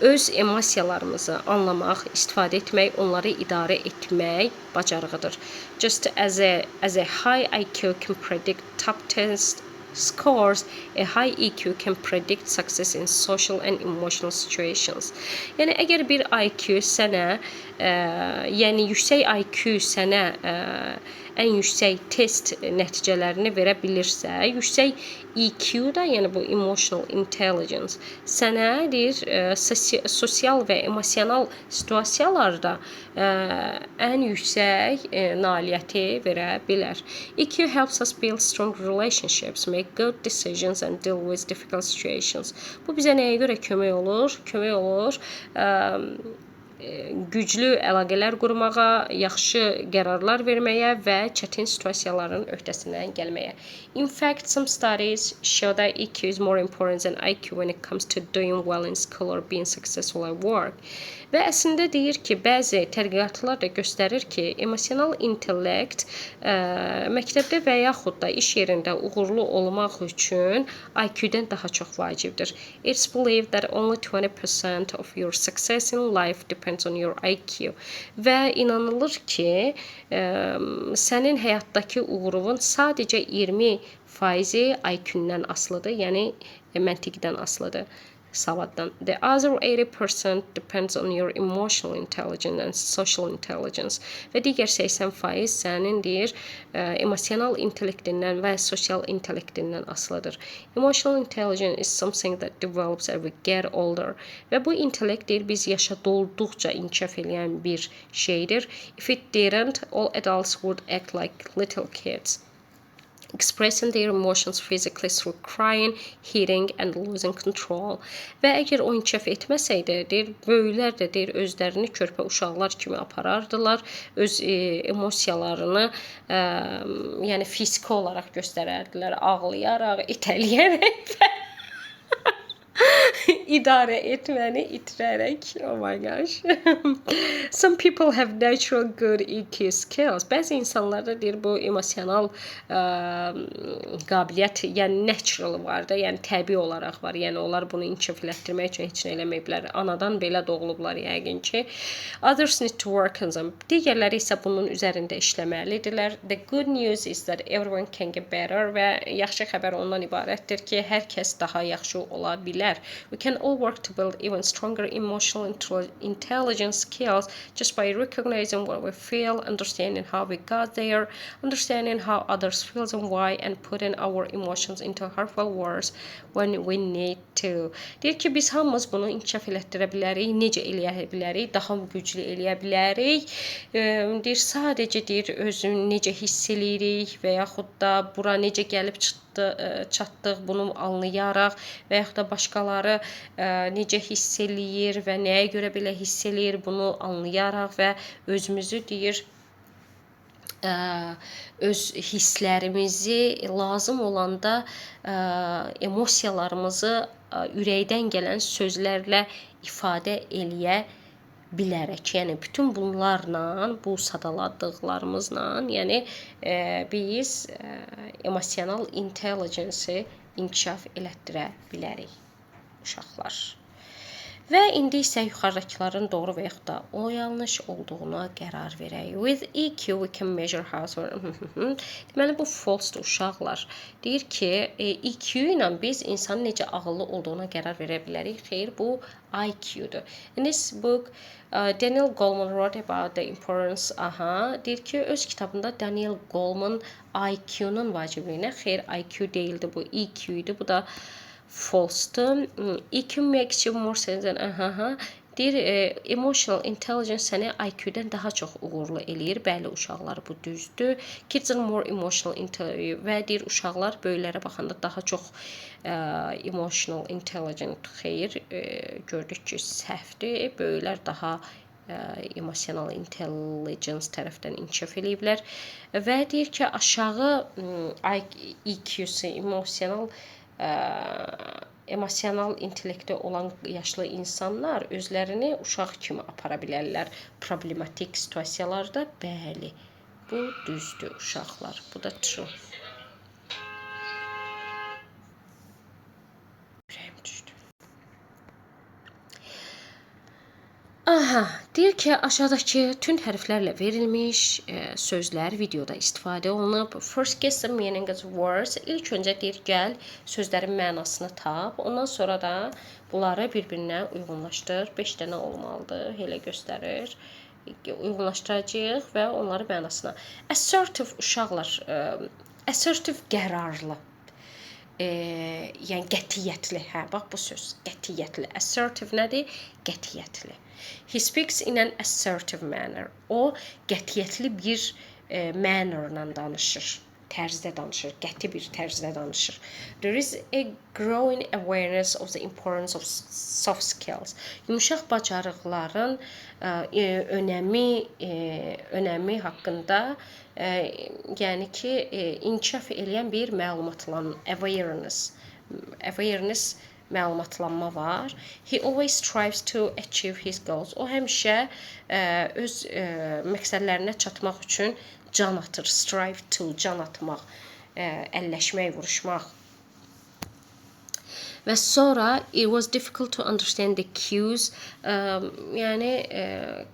öz emosiyalarımızı anlamaq, istifadə etmək, onları idarə etmək bacarığıdır. Just as a high IQ can predict top test scores, a high EQ can predict success in social and emotional situations. Yəni əgər bir IQ sənə, yəni yüksək IQ sənə ən yüksək test nəticələrini verə bilirsə, yüksək EQ da, yəni bu emotional intelligence sənə sosial və emosional situasiyalarda ən yüksək nailiyyəti verə bilər. EQ helps us build strong relationships, make good decisions and deal with difficult situations. Bu bizə nəyə görə kömək olur? Kömək olur güclü əlaqələr qurmağa, yaxşı qərarlar verməyə və çətin situasiyaların öhdəsindən gəlməyə. In fact, some studies show that EQ is more important than IQ when it comes to doing well in school or being successful at work. Və əslində deyir ki, bəzi tədqiqatlar da göstərir ki, emosional intellekt məktəbdə və yaxud da iş yerində uğurlu olmaq üçün IQ-dən daha çox vacibdir. It's believed that only 20% of your success in life depends on your IQ. Və inanılır ki, sənin həyatdakı uğurun sadəcə 20% IQ-dən asılıdır, yəni məntiqdən asılıdır. Savaddan. The other 80% depends on your emotional intelligence and social intelligence. Və digər 80% sənin deyir, emosional intellektindən və sosial intellektindən asılıdır. Emotional intelligence is something that develops as we get older. Və bu intellekt deyir, biz yaşa dolduqca inkişaf edən bir şeydir. If it didn't, all adults would act like little kids, expressing their emotions physically through crying, hitting and losing control. Və əgər o inkişaf etməsəydi, deyir, böyüklər də deyir, özlərini körpə uşaqlar kimi aparardılar, öz emosiyalarını yəni fiziki olaraq göstərərdilər, ağlayaraq, itələyərək və idarə etməni itirərək. Oh my gosh. Some people have natural good EQ skills. Bəzi insanlarda deyir bu emosional qabiliyyət, yəni natural var da, yəni təbii olaraq var. Yəni onlar bunu inkişaf etdirmək üçün heç nə eləməyiblər. Anadan belə doğulublar yəqin ki. Others need to work on them. Digərləri isə bunun üzərində işləməlidirlər. The good news is that everyone can get better. Və yaxşı xəbər ondan ibarətdir ki, hər kəs daha yaxşı ola bilər. We can all work to build even stronger emotional intelligence skills just by recognizing what we feel, understanding how we got there, understanding how others feel and why, and putting our emotions into heartfelt words when we need to. Deyir ki, biz hamımız bunu inkişaf elətdirə bilərik, necə eləyə bilərik, daha güclü eləyə bilərik. Deyir, sadəcə deyir, özünü necə hiss eləyirik və yaxud da bura necə gəlib çatdıq, bunu anlayaraq və yaxud da başqaları necə hiss eləyir və nəyə görə belə hiss eləyir, bunu anlayaraq və özümüzü deyir, öz hisslərimizi lazım olanda emosiyalarımızı ürəkdən gələn sözlərlə ifadə eləyə bilərək. Yəni bütün bunlarla, bu sadaladıqlarımızla, yəni biz emosional intelligence-i inkişaf elətdirə bilərik uşaqlar. Və indi isə yuxarıdakıların doğru və yaxud da o yanlış olduğuna qərar verək. With EQ we can measure how to... Deməli, bu false-dur uşaqlar. Deyir ki, EQ ilə biz insanın necə ağıllı olduğuna qərar verə bilərik. Xeyr, bu IQ-dur. In this book, Daniel Goleman wrote about the importance. Deyir ki, öz kitabında Daniel Goleman IQ-nun vacibliyinə, xeyr, IQ deyildi, bu EQ idi. Bu da false-dur. EQ makes you more sense than deyir, emotional intelligence səni IQ-dən daha çox uğurlu eləyir. Bəli, uşaqlar, bu düzdür. Kids are more emotional intelligent və deyir, uşaqlar böyüklərə baxanda daha çox emotional intelligent. Xeyr, gördük ki, səhvdir. Böyüklər daha emotional intelligence tərəfdən inkişaf eləyiblər və deyir ki, aşağı IQ-su, emosional intellekti olan yaşlı insanlar özlərini uşaq kimi apara bilərlər problematik situasiyalarda. Bəli, bu düzdür uşaqlar. Bu da true. Aha, deyir ki, aşağıdakı tünd hərflərlə verilmiş sözlər videoda istifadə olunub. First guess the meaning of words. İlk öncə deyir, gəl sözlərin mənasını tap. Ondan sonra da bunları bir-birinə uyğunlaşdır. 5 dənə olmalıdır, elə göstərir. Uyğunlaşdıracağıq və onları mənasına. Assertive uşaqlar, assertive qərarlı. Yəni qətiyyətli. Hə, bax bu söz, qətiyyətli. Assertive nədir? Qətiyyətli. He speaks in an assertive manner. O qətiyyətli bir mannerla danışır. Tərzdə danışır, qəti bir tərzdə danışır. There is a growing awareness of the importance of soft skills. Yumşaq bacarıqların önəmi haqqında yəni ki, inkişaf eləyən bir awareness məlumatlanma var. He always strives to achieve his goals. O həmişə öz məqsədlərinə çatmaq üçün can atır. Strive to, can atmaq, əlləşmək, vuruşmaq. Və sonra it was difficult to understand the cues. Yəni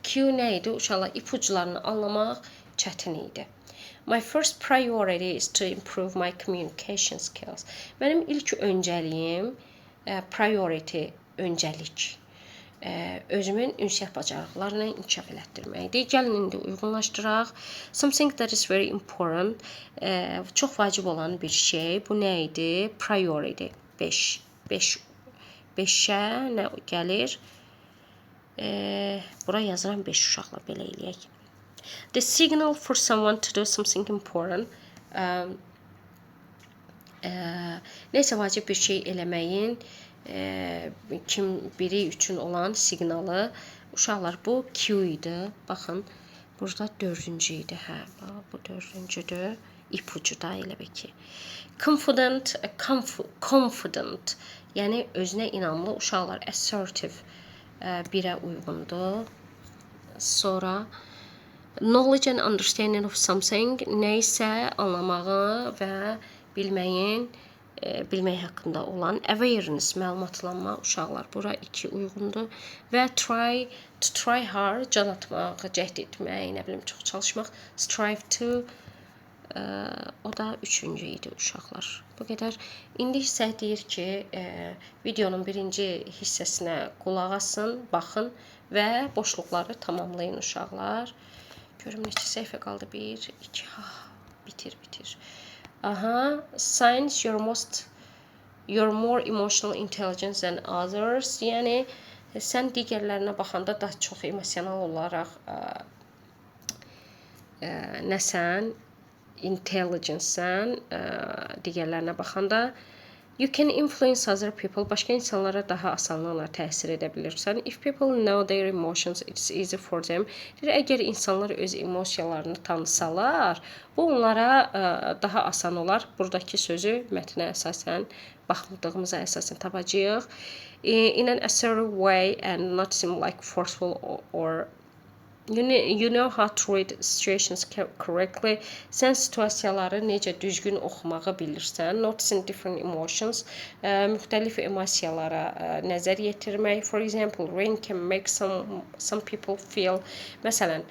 cue nə idi? Uşaqlar ipuçlarını anlamaq çətin idi. My first priority is to improve my communication skills. Mənim ilk öncəliyim priority, öncəlik. Özümün ünsiyyət bacarıqlarını inkişaf elətdirməkdir. Gəlin indi uyğunlaşdıraq. Something that is very important. Çox vacib olan bir şey. Bu nə idi? Priority. 5. 5-ə nə gəlir? Bura yazıram 5 uşaqla belə eləyək. The signal for someone to do something important. Neysə vacib bir şey eləməyin biri üçün olan siqnalı. Uşaqlar, bu Q idi. Baxın, burada 4-cü idi. Hə, bu 4-cüdür. İpucu da elə bir ki. Confident, yəni özünə inamlı uşaqlar. Assertive birə uyğundur. Sonra knowledge and understanding of something, neysə anlamağı və bilmək haqqında olan awareness, məlumatlanma uşaqlar. Bura 2 uyğundur. Və to try hard, can atmaq, cəhd etmək, nə bilim, çox çalışmaq. Strive to, o da 3-cü idi uşaqlar. Bu qədər. İndi isə deyir ki, videonun birinci hissəsinə qulaq asın, baxın və boşluqları tamamlayın uşaqlar. Görüm neçə səhifə qaldı? 1, 2, bitir. Aha, signs you're more emotional intelligence than others. Yəni sən digərlərinə baxanda daha çox emosional olaraq nəsən, intelligence-sən digərlərinə baxanda. You can influence other people. Başqa insanlara daha asanlıqla təsir edə bilirsən. If people know their emotions, it's easy for them. Əgər insanlar öz emosiyalarını tanısalar, bu onlara daha asan olar. Buradakı sözü mətnə əsasən, baxdığımıza əsasən tapacağıq. In an assertive way and not seem like forceful or you know how to read situations correctly. Sən situasiyaları necə düzgün oxumağı bilirsən. Noticing different emotions. Müxtəlif emosiyalara nəzər yetirmək. For example, rain can make some people feel. Məsələn,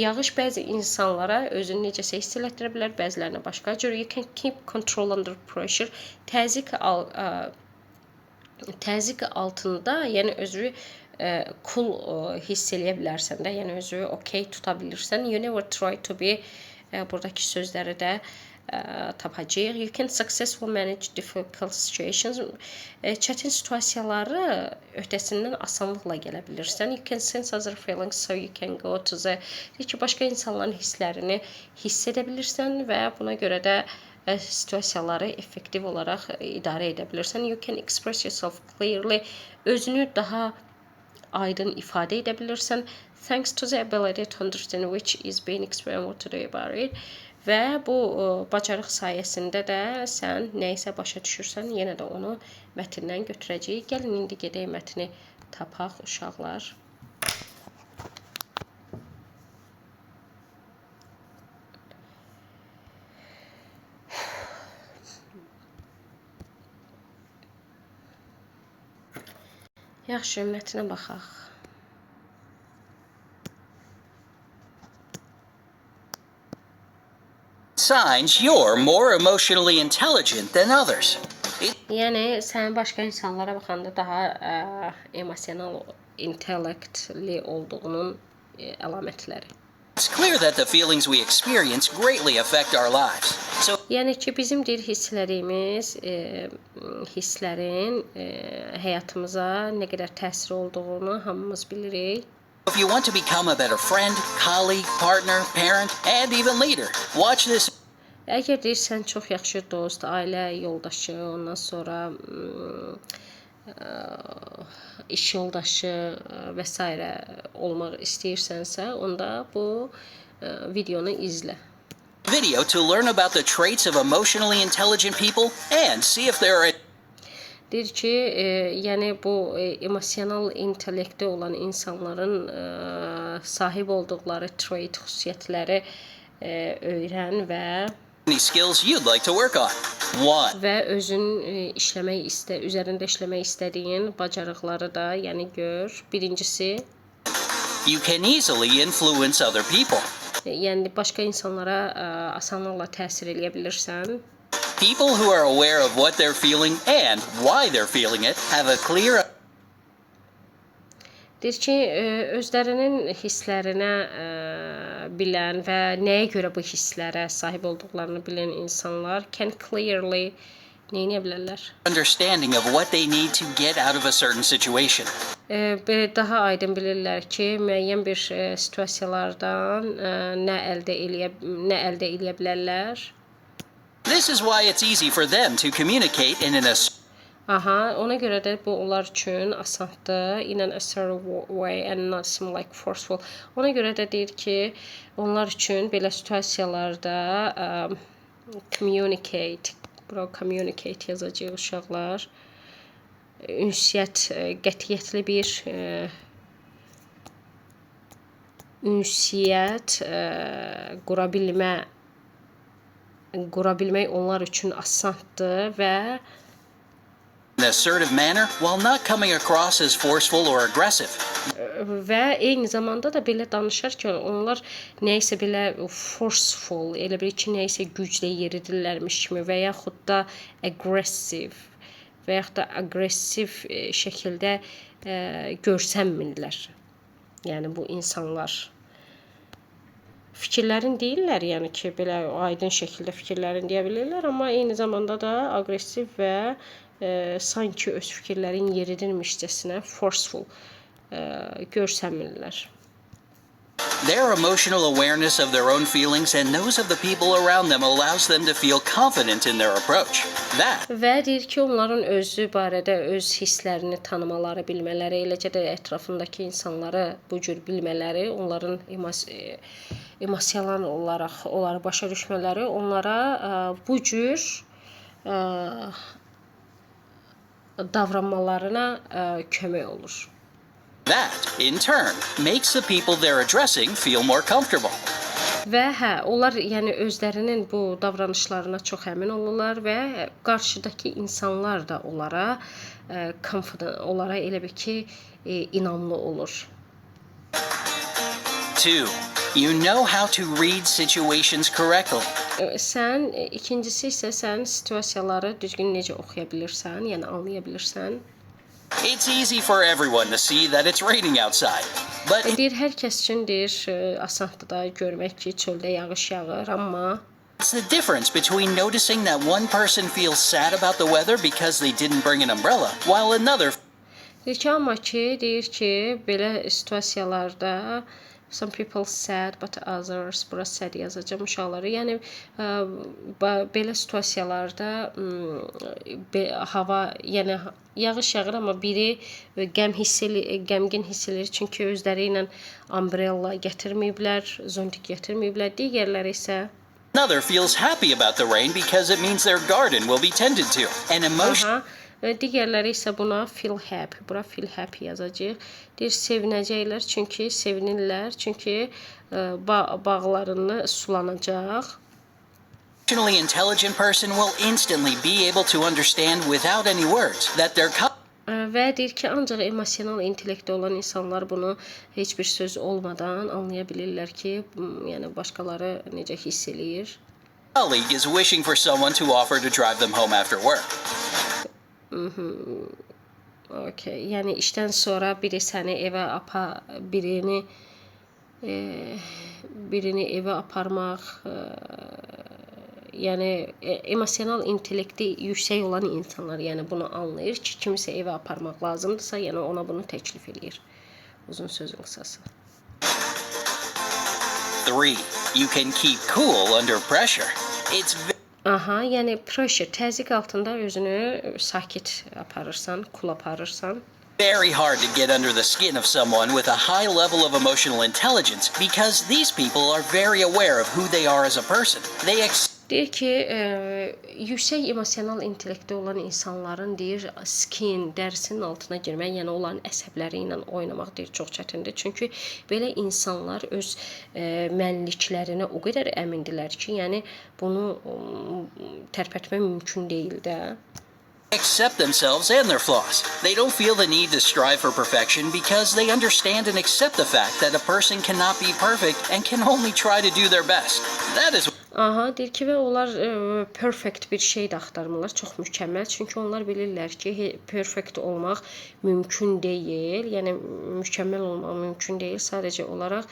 yağış bəzi insanlara özünü necəsə hiss elətdirə bilər, bəzilərinə başqa cür. You can keep control under pressure. Təzyiq altında, yəni özü cool hiss eləyə bilərsən də, yəni özü okey tuta bilirsən. You never try to be, buradakı sözləri də tapacağıq. You can successfully manage difficult situations. Çətin situasiyaları öhdəsindən asanlıqla gələ bilirsən. You can sense other feelings, so you can go to the... Deyir ki, başqa insanların hisslərini hiss edə bilirsən və buna görə də situasiyaları effektiv olaraq idarə edə bilirsən. You can express yourself clearly. Özünü daha aydın ifadə edə bilirsən. Thanks to the ability to understand which is being explained what to do about it. Və bu bacarıq sayəsində də sən nə isə başa düşürsən, yenə də onu mətndən götürəcəyik. Gəlin indi gedək mətni tapaq uşaqlar. Yaxşı, mətnə baxaq. Signs you're more emotionally intelligent than others. Yəni sən başqa insanlara baxanda daha emosional, intellectli olduğunun əlamətləri. It's clear that the feelings we experience greatly affect our lives. So Yəni ki, bizim deyir hisslərimiz, hisslərin həyatımıza nə qədər təsir olduğunu hamımız bilirik. if you want to become a better friend, colleague, partner, parent, and even leader, watch this. Əgər deyirsən çox yaxşı dost, ailə yoldaşı, ondan sonra iş yoldaşı və s. olmaq istəyirsənsə, onda bu videonu izlə. Video to learn about the traits of emotionally intelligent people and see if there are. Deyir ki, yəni bu emosional intellekti olan insanların sahib olduqları trait, xüsusiyyətləri öyrən və Any skills you'd like to work on. 1. və özün üzərində işləmək istədiyin bacarıqları da, yəni gör. Birincisi, You can easily influence other people. yəni başqa insanlara asanlıqla təsir eləyə bilirsən. People who are aware of what they're feeling and why they're feeling it have a clear. Deyir ki, özlərinin hisslərinə bilən və nəyə görə bu hisslərə sahib olduqlarını bilən insanlar can clearly nə edə bilərlər? Understanding of what they need to get out of a certain situation. Daha aydın bilirlər ki, müəyyən bir situasiyalardan nə əldə eləyə bilərlər. This is why it's easy for them to communicate in an Ona görə də bu onlar üçün asandır. In an assertive way and not seem like forceful. Ona görə də deyir ki, onlar üçün belə situasiyalarda communicate yazacaq uşaqlar. Ünsiyyət, qətiyyətli bir ünsiyyət qura bilmək onlar üçün asandır və an assertive manner while not coming across as forceful or aggressive. Və eyni zamanda da belə danışarkən onlar nəyisə belə forceful, elə bil ki, nəyisə güclə yeridirlərmiş kimi və yaxud da aggressive və yaxud da aggressiv şəkildə görsənmirlər. Yəni bu insanlar fikirlərin deyirlər, yəni ki, belə aydın şəkildə fikirlərin deyə bilirlər, amma eyni zamanda da aqressiv və sanki öz fikirlərin yeridirmişcəsinə forceful görsənmirlər. Their emotional awareness of their own feelings and those of the people around them allows them to feel confident in their approach. That Və deyir ki, onların özü barədə öz hisslərini tanımaları, bilmələri, eləcə də ətrafındakı insanları bu cür bilmələri, onların emosional olaraq onları başa düşmələri onlara bu cür davranmalarına kömək olur. That, in turn, makes the people they're addressing feel more comfortable. Və onlar yəni özlərinin bu davranışlarına çox əmin olurlar və qarşıdakı insanlar da onlara confident, onlara elə bil ki, inamlı olur. 2. You know how to read situations correctly. İkincisi isə sən situasiyaları düzgün necə oxuya bilirsən, yəni anlaya bilirsən. It's easy for everyone to see that it's raining outside. But Deyir, hər kəs üçün deyir, asandır da görmək ki, çöldə yağış yağır, amma it's the difference between noticing that one person feels sad about the weather because they didn't bring an umbrella, while another deyir ki, amma ki, deyir ki, belə situasiyalarda Some people sad but others. Bura sad yazacağım uşaqları. Yəni belə situasiyalarda hava, yəni yağış yağır, amma biri qəmgin hiss edir, çünki özləri ilə umbrella gətirməyiblər, zontik gətirməyiblər. Digərləri isə Another feels happy about the rain because it means their garden will be tended to. An emotion aha, digərləri isə buna feel happy. Bura feel happy yazacağıq. Deyir sevinəcəklər, çünki sevinirlər, çünki bağlarını sulanacaq. emotionally intelligent person will instantly be able to understand without any words that their Və deyir ki, ancaq emosional intellekti olan insanlar bunu heç bir söz olmadan anlaya bilirlər ki, yəni başqaları necə hiss eləyir. colleague is wishing for someone to offer to drive them home after work. Okay. Yəni işdən sonra biri səni birini evə aparmaq, yəni emosional intellekti yüksək olan insanlar, yəni bunu anlayır ki, kimisə evə aparmaq lazımdırsa, yəni ona bunu təklif eləyir. Uzun sözün qısası. 3. You can keep cool under pressure. It's Aha, yəni pressure, təzyiq altında özünü sakit aparırsan, cool aparırsan. very hard to get under the skin of someone with a high level of emotional intelligence because these people are very aware of who they are as a person. Deyir ki, yüksək emosional intellekti olan insanların deyir skin, dərisinin altına girmək, yəni onların əsəbləri ilə oynamaq deyir çox çətindir. Çünki belə insanlar öz mənliklərinə o qədər əmindirlər ki, yəni bunu tərpətmək mümkün deyil də. accept themselves and their flaws. They don't feel the need to strive for perfection because they understand and accept the fact that a person cannot be perfect and can only try to do their best. That is Aha, deyir ki, və onlar perfect bir şey də axtarmırlar, çox mükəmməl. Çünki onlar bilirlər ki, perfect olmaq mümkün deyil. Yəni mükəmməl olmaq mümkün deyil. Sadəcə olaraq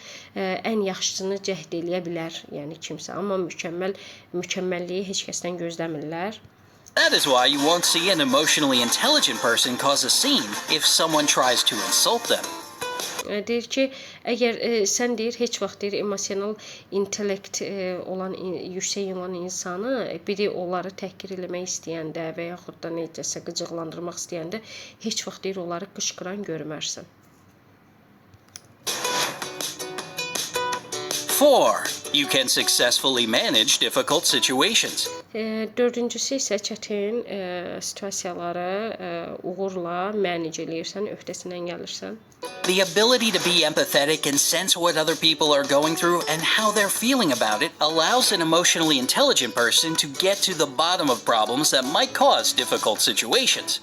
ən yaxşısını cəhd eləyə bilər, yəni kimsə. Amma mükəmməlliyi heç kəsdən gözləmirlər. That is why you won't see an emotionally intelligent person cause a scene if someone tries to insult them. Deyir ki, əgər sən deyir heç vaxt deyir emosional intellekt olan yüksək olan insanı biri onları təhqir eləmək istəyəndə və yaxud da necəsə qıcıqlandırmaq istəyəndə heç vaxt deyir onları qışqıran görmərsən. 4. You can successfully manage difficult situations. Dördüncüsü isə çətin situasiyaları uğurla manage eləyirsən, öhdəsindən gəlirsən. The ability to be empathetic and sense what other people are going through and how they're feeling about it allows an emotionally intelligent person to get to the bottom of problems that might cause difficult situations.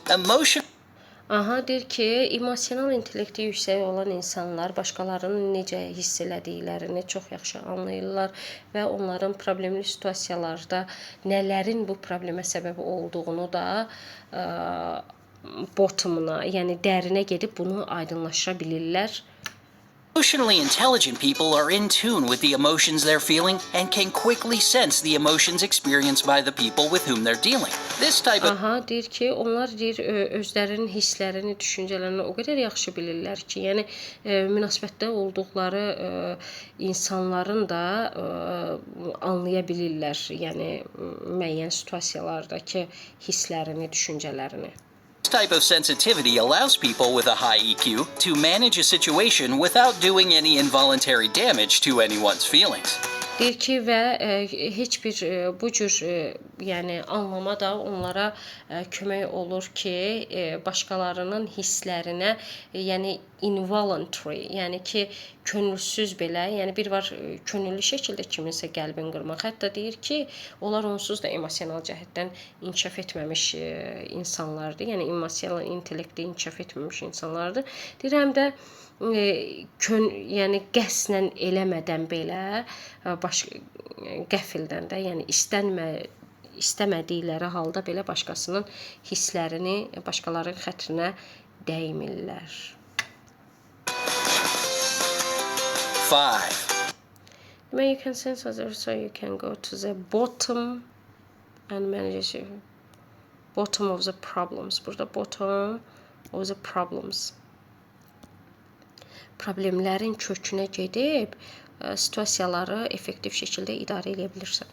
Aha, deyir ki, emosional intellekti yüksək olan insanlar başqalarının necə hiss elədiklərini çox yaxşı anlayırlar və onların problemli situasiyalarda nələrin bu problemə səbəb olduğunu da bottomuna, yəni dərinə gedib bunu aydınlaşdıra bilirlər. Emotionally intelligent people are in tune with the emotions they're feeling and can quickly sense the emotions experienced by the people with whom they're dealing. This type of Aha, deyir ki, onlar deyir özlərinin hisslərini, düşüncələrini o qədər yaxşı bilirlər ki, yəni münasibətdə olduqları insanların da anlaya bilirlər, yəni müəyyən situasiyalardakı hisslərini, düşüncələrini. This type of sensitivity allows people with a high EQ to manage a situation without doing any involuntary damage to anyone's feelings. Deyir ki, və heç bir bu cür yəni anlama da onlara kömək olur ki, başqalarının hisslərinə, yəni involuntary, yəni ki, könülsüz belə, yəni bir var könüllü şəkildə kiminsə qəlbini qırmaq. Hətta deyir ki, onlar onsuz da emosional cəhətdən inkişaf etməmiş insanlardır. Yəni emosional intellekti inkişaf etməmiş insanlardır. Deyir, həm də yəni qəsdən eləmədən belə qəfildən də, yəni istəmədikləri halda belə başqasının hisslərini başqalarının xətrinə dəymirlər. 5. You can sense others, so you can go to the bottom and manage the bottom of the problems. Burada bottom of the problems. problemlərin kökünə gedib situasiyaları effektiv şəkildə idarə edə bilirsən.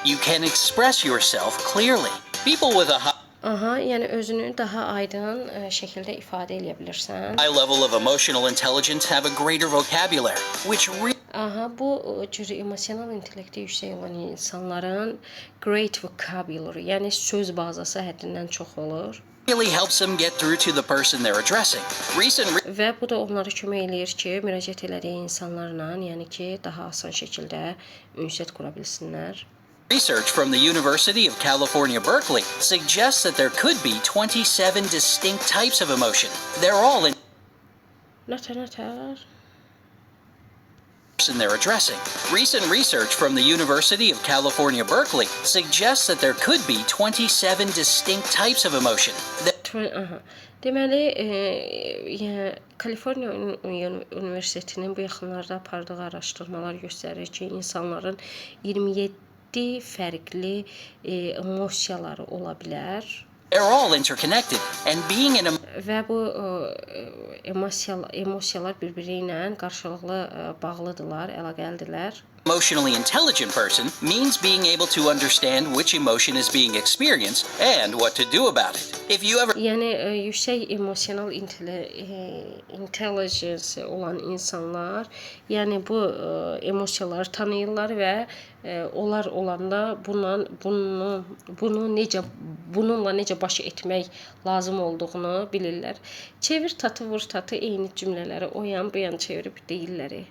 You can express yourself clearly. People with a Yəni özünü daha aydın şəkildə ifadə edə bilirsən. high level of emotional intelligence have a greater vocabulary, which Bu cür emosional intellekti yüksək olan insanların great vocabulary, yəni söz bazası həddindən çox olur. really helps them get through to the person they're addressing. Recent Və bu da onlara kömək eləyir ki, müraciət elədiyi insanlarla, yəni ki, daha asan şəkilde ünsiyyət qura bilsinlər. research from the University of California, Berkeley suggests that there could be 27 distinct types of emotion. They're all in Nətər? person they're addressing. Recent research from the University of California, Berkeley suggests that there could be 27 distinct types of emotion. Deməli, yəni Kaliforniya Universitetinin bu yaxınlarda apardığı araşdırmalar göstərir ki, insanların 27 fərqli emosiyaları ola bilər. They're all interconnected, and being in a Və bu emosiyalar bir-biri ilə qarşılıqlı bağlıdırlar, əlaqəlidirlər. emotionally intelligent person means being able to understand which emotion is being experienced and what to do about it. If you ever Yəni yüksək emosional intelligence olan insanlar, yəni bu emosiyaları tanıyırlar və onlar olanda bununla necə baş etmək lazım olduğunu bilirlər. Çevir tatı, vur tatı eyni cümlələri o yan bu yan çevirib deyirlər.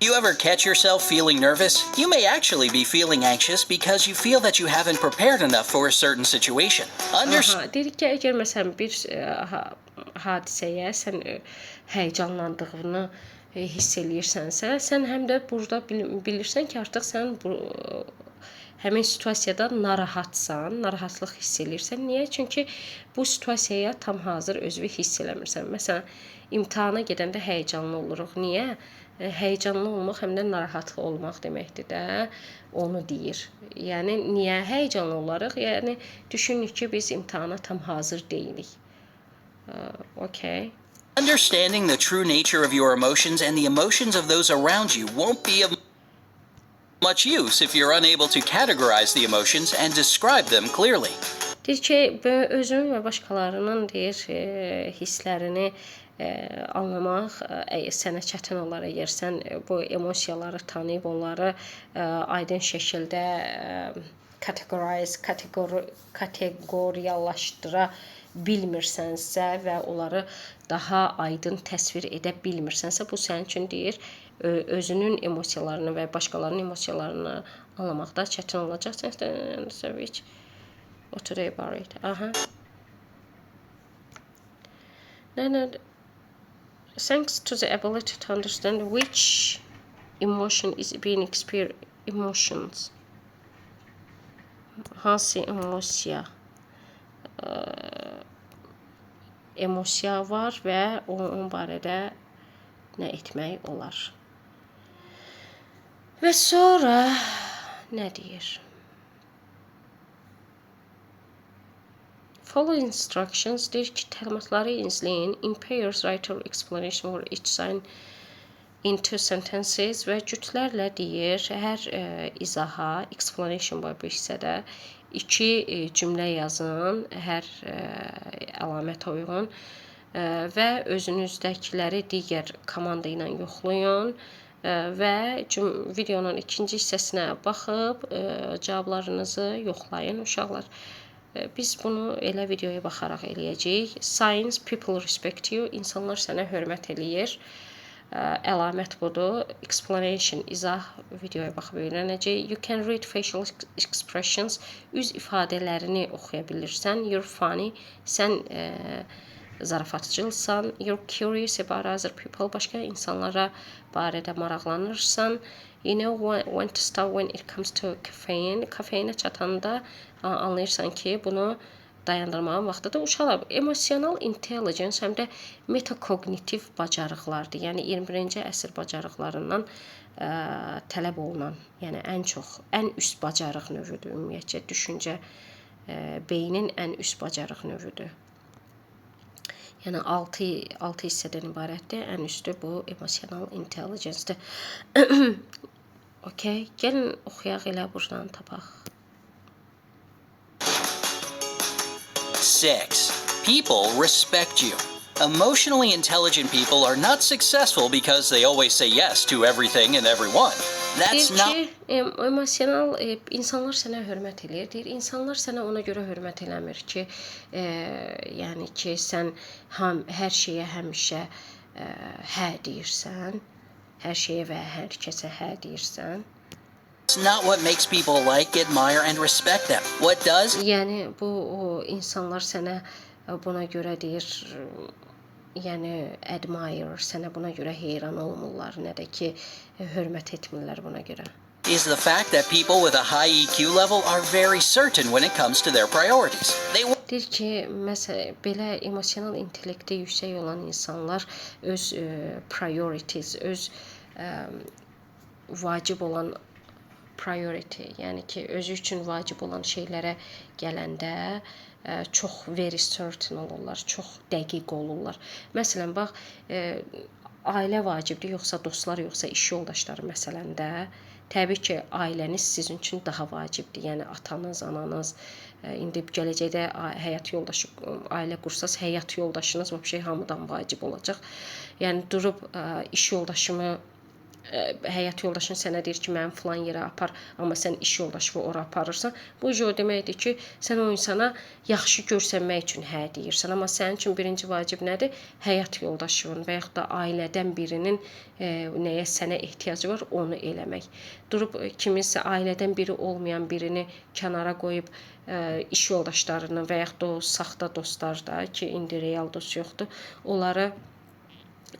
you ever catch yourself feeling nervous, you may actually be feeling anxious because you feel that you haven't prepared enough for a certain situation. Dedik ki, əgər məsələn bir hadisəyə sən həyəcanlandığını hiss eləyirsənsə, sən həm də burada bilirsən ki, artıq sən həmin situasiyada narahatsan, narahatlıq hiss eləyirsən. Niyə? Çünki bu situasiyaya tam hazır özünü hiss eləmirsən. Məsələn, imtahana gedəndə həyəcanlı oluruq. Niyə? Həyəcanlı olmaq həm də narahat olmaq deməkdir də, onu deyir. Yəni niyə həyəcanlı olarıq? Yəni düşünürük ki, biz imtahana tam hazır deyilik. Okay. Understanding the true nature of your emotions and the emotions of those around you won't be of much use if you're unable to categorize the emotions and describe them clearly. Deyir ki, özünün və başqalarının hisslərini anlamaq sənə çətin olar əgər sən bu emosiyaları tanıyıb onları aydın şəkildə kateqoriyalaşdıra bilmirsənsə və onları daha aydın təsvir edə bilmirsənsə, bu sənin üçün deyir özünün emosiyalarını və başqalarının emosiyalarını anlamaqda çətin olacaq. Oturayım barıydı. Thanks to the ability to understand which emotion is being experienced. Emotions. Hansı emosiya var və onun barədə nə etmək olar. Və sonra nə deyir? Follow instructions deyir ki, təlimatları izləyin. In pairs, write your explanation for each sign into sentences və cütlərlə deyir, hər izaha, explanation var bu hissədə, 2 cümlə yazın, hər əlamətə uyğun və özünüzdəkiləri digər komanda ilə yoxlayın və videonun ikinci hissəsinə baxıb cavablarınızı yoxlayın uşaqlar. Biz bunu elə videoya baxaraq eləyəcəyik. Signs, people respect you. İnsanlar sənə hörmət eləyir. Əlamət budur. Explanation, izah videoya baxıb öyrənəcəyik. You can read facial expressions. Üz ifadələrini oxuya bilirsən. You're funny. Sən zarafatcılsan. You're curious about other people. Başqa insanlara barədə maraqlanırsan. You know when to stop when it comes to caffeine. Kafeinə çatanda anlayırsan ki, bunu dayandırmağın vaxtıdır. Uşaqlar, emosional intelligence həm də metakognitiv bacarıqlardır. Yəni 21-ci əsr bacarıqlarından tələb olunan, yəni ən üst bacarıq növüdür. Ümumiyyətcə düşüncə beynin ən üst bacarıq növüdür. Yəni 6 hissədən ibarətdir. Ən üstü bu emotional intelligence-dir. Okay, gəlin oxuyaq elə buradan tapaq. 6. People respect you. Emotionally intelligent people are not successful because they always say yes to everything and everyone. That's Deyir not... ki, emosional insanlar sənə hörmət eləyir. Deyir, insanlar sənə ona görə hörmət eləmir ki, yəni ki, sən hər şeyə həmişə hə deyirsən, hər şeyə və hər kəsə hə deyirsən. It's not what makes people like, admire, and respect them. What does? Yəni bu o insanlar sənə buna görə deyir, yəni admire, sənə buna görə heyran olmurlar, nə də ki hörmət etmirlər buna görə. Is the fact that people with a high EQ level are very certain when it comes to their priorities. Deyir ki, məsələn, belə emosional intellekti yüksək olan insanlar öz priorities, öz vacib olan priority, yəni ki, özü üçün vacib olan şeylərə gələndə çox very certain olurlar, çox dəqiq olurlar. Məsələn, bax, ailə vacibdir, yoxsa dostlar, yoxsa iş yoldaşları məsələndə, təbii ki, ailəniz sizin üçün daha vacibdir. Yəni atanız, ananız, indi gələcəkdə həyat yoldaşı, ailə qursaz, həyat yoldaşınız bu şey hamıdan vacib olacaq. Yəni durub iş yoldaşımı həyat yoldaşın sənə deyir ki, mənim filan yerə apar, amma sən iş yoldaşını ora aparırsan, bu o deməkdir ki, sən o insana yaxşı görsənmək üçün hə deyirsən, amma sənin üçün birinci vacib nədir? Həyat yoldaşının və yaxud da ailədən birinin nəyə sənə ehtiyacı var, onu eləmək. Durub kiminsə ailədən biri olmayan birini kənara qoyub iş yoldaşlarını və yaxud da o saxta dostlar da ki, indi real dost yoxdur, onları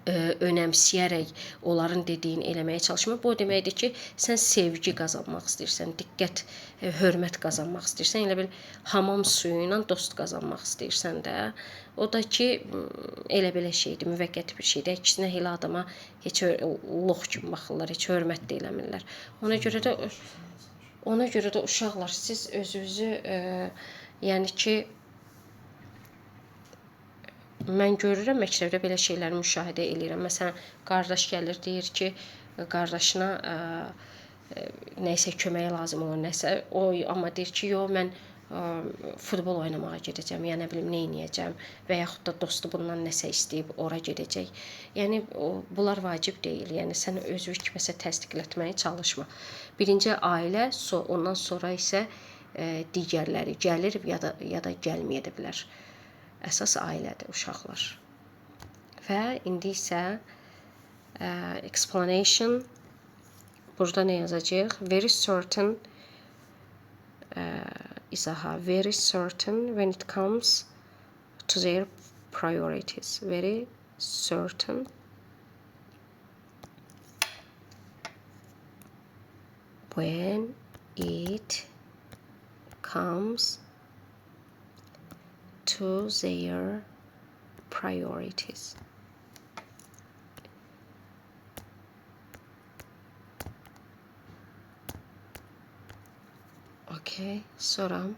önəmsəyərək onların dediyini eləməyə çalışmaq. Bu o deməkdir ki, sən sevgi qazanmaq istəyirsən, diqqət, hörmət qazanmaq istəyirsən, elə bil hamam suyu ilə dost qazanmaq istəyirsən də. O da ki, elə belə şeydir, müvəqqəti bir şeydir. Əksinə elə adama heç lox kimi baxırlar, heç hörmət də eləmirlər. Ona görə də uşaqlar, siz özünüzü yəni ki, mən görürəm məktəbdə belə şeyləri müşahidə edirəm. Məsələn, qardaş gəlir, deyir ki, qardaşına nəyisə köməyə lazım olur, nəsə. O amma deyir ki, yox, mən futbol oynamağa gedəcəm, ya nə bilim, nə edəcəm və yaxud da dostu bundan nəsə istəyib ora gedəcək. Yəni bunlar vacib deyil. Yəni sən özünü kiməsə təsdiqlətməyə çalışma. Birinci ailə, ondan sonra isə digərləri gəlir ya da gəlməyə də bilər. Əsas ailədir, uşaqlar. Və indi isə explanation, burada nə yazacaq? Very certain, izaha, very certain when it comes to their priorities. Very certain when it comes to their priorities. Okay, sonra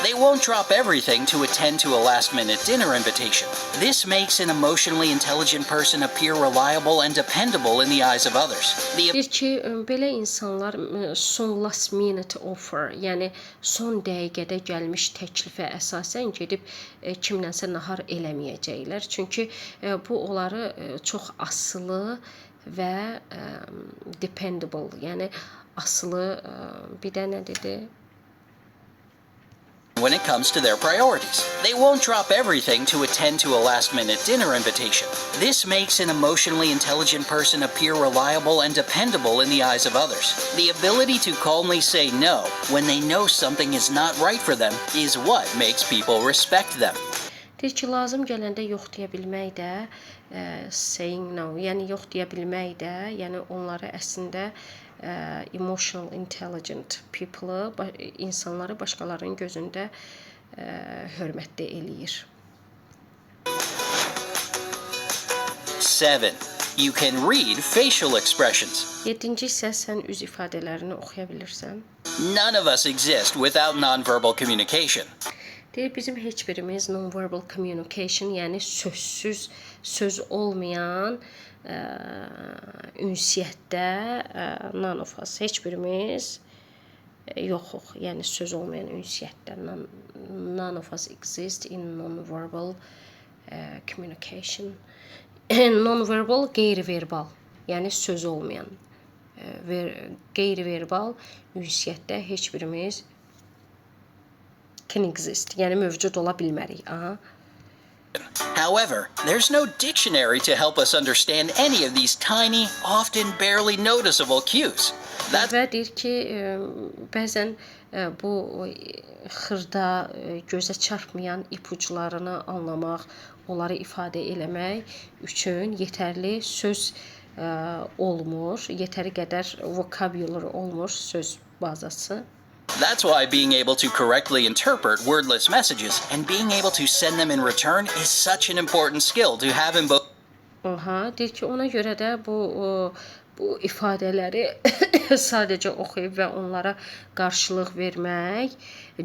They won't drop everything to attend to a last-minute dinner invitation. This makes an emotionally intelligent person appear reliable and dependable in the eyes of others. Deyir ki, belə insanlar son last minute offer, yəni son dəqiqədə gəlmiş təklifə əsasən gedib kimlənsə nahar eləməyəcəklər. Çünki bu onları çox asılı və dependable, yəni asılı, bir də nə dedi? When it comes to their priorities, they won't drop everything to attend to a last-minute dinner invitation. This makes an emotionally intelligent person appear reliable and dependable in the eyes of others. The ability to calmly say no when they know something is not right for them is what makes people respect them. Deyir ki, lazım gələndə yox deyə bilmək də, saying no, yəni yox deyə bilmək də, yəni onları əslində emotional intelligent people, insanları başqalarının gözündə hörmətli eləyir. 7. You can read facial expressions. 7-ci isə sən üz ifadələrini oxuya bilirsən. None of us exist without nonverbal communication. Deyir bizim heç birimiz non-verbal communication, yəni sözsüz, söz olmayan ünsiyyətdə none of us, heç birimiz yoxuq. Yəni söz olmayan ünsiyyətdə none of us exist in non-verbal communication. Non-verbal qeyri-verbal, yəni söz olmayan qeyri-verbal ünsiyyətdə heç birimiz can exist, yəni mövcud ola bilmərik. Aha. However, there's no dictionary to help us understand any of these tiny, often barely noticeable cues. Və deyir ki, bəzən bu xırda, gözə çarpmayan ipuclarını anlamaq, onları ifadə eləmək üçün yetərli söz olmur, yetəri qədər vocabulary olmur, söz bazası. That's why being able to correctly interpret wordless messages and being able to send them in return is such an important skill to have in both. Aha, deyir ki, ona görə də bu ifadələri sadəcə oxuyub və onlara qarşılıq vermək,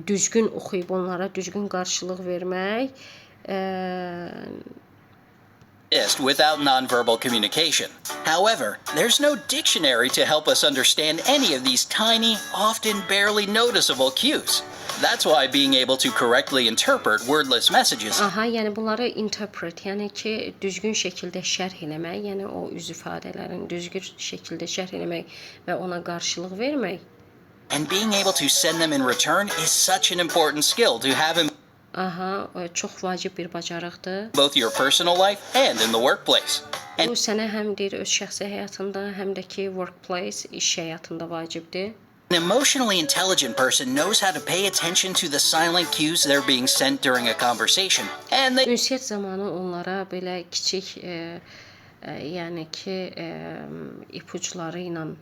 düzgün oxuyub onlara düzgün qarşılıq vermək without nonverbal communication. However, there's no dictionary to help us understand any of these tiny, often barely noticeable cues. That's why being able to correctly interpret wordless messages. Aha, yəni bunları interpret, yəni ki, düzgün şəkildə şərh eləmək, yəni o üz ifadələrini düzgün şəkildə şərh eləmək və ona qarşılıq vermək. And being able to send them in return is such an important skill to have in Aha, çox vacib bir bacarıqdır. both your personal life and in the workplace. Bu sənə həm deyir öz şəxsi həyatında, həm də ki workplace, iş həyatında vacibdir. An emotionally intelligent person knows how to pay attention to the silent cues that are being sent during a conversation. And they Ünsiyyət zamanı onlara belə kiçik, yəni ki, ipucları ilə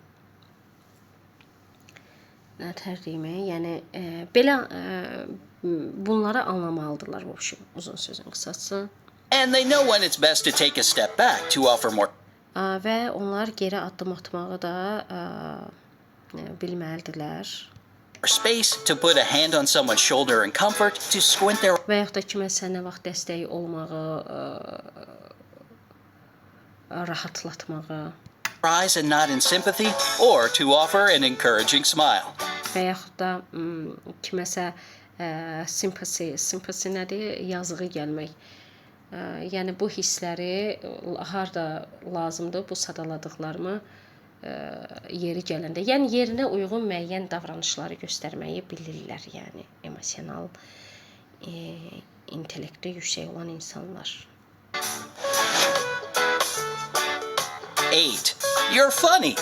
nətər deyim, yəni belə bunları anlamalıdırlar bu uzun sözün qısası. And they know when it's best to take a step back to offer more Və onlar geri addım atmağı da bilməlidirlər. space, to put a hand on someone's shoulder in comfort, to squint their Və yaxud da kiməsə nə vaxt dəstəyi olmağı, rahatlatmağı eyes and nod in sympathy, or to offer an encouraging smile. və yaxud da kiməsə sympathy nədir? Yazığı gəlmək. Yəni bu hissləri harda lazımdır bu sadaladıqlarımı yeri gələndə. Yəni yerinə uyğun müəyyən davranışları göstərməyi bilirlər, yəni emosional intellekti yüksək olan insanlar. 8. You're funny.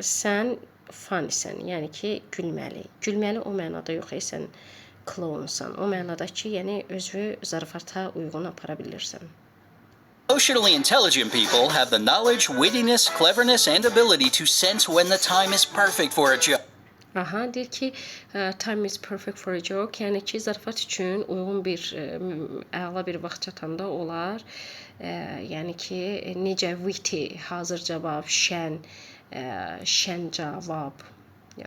Sən funnysən, yəni ki, gülməli. Gülməli o mənada yox, sən clownsan. O mənada ki, yəni özünü zarafata uyğun apara bilirsən. Emotionally intelligent people have the knowledge, wittiness, cleverness, and ability to sense when the time is perfect for a joke. Aha, deyir ki, time is perfect for a joke, yəni ki, zarafat üçün uyğun bir, əla bir vaxt çatanda olar, yəni ki, necə witty, hazır cavab, şən cavab.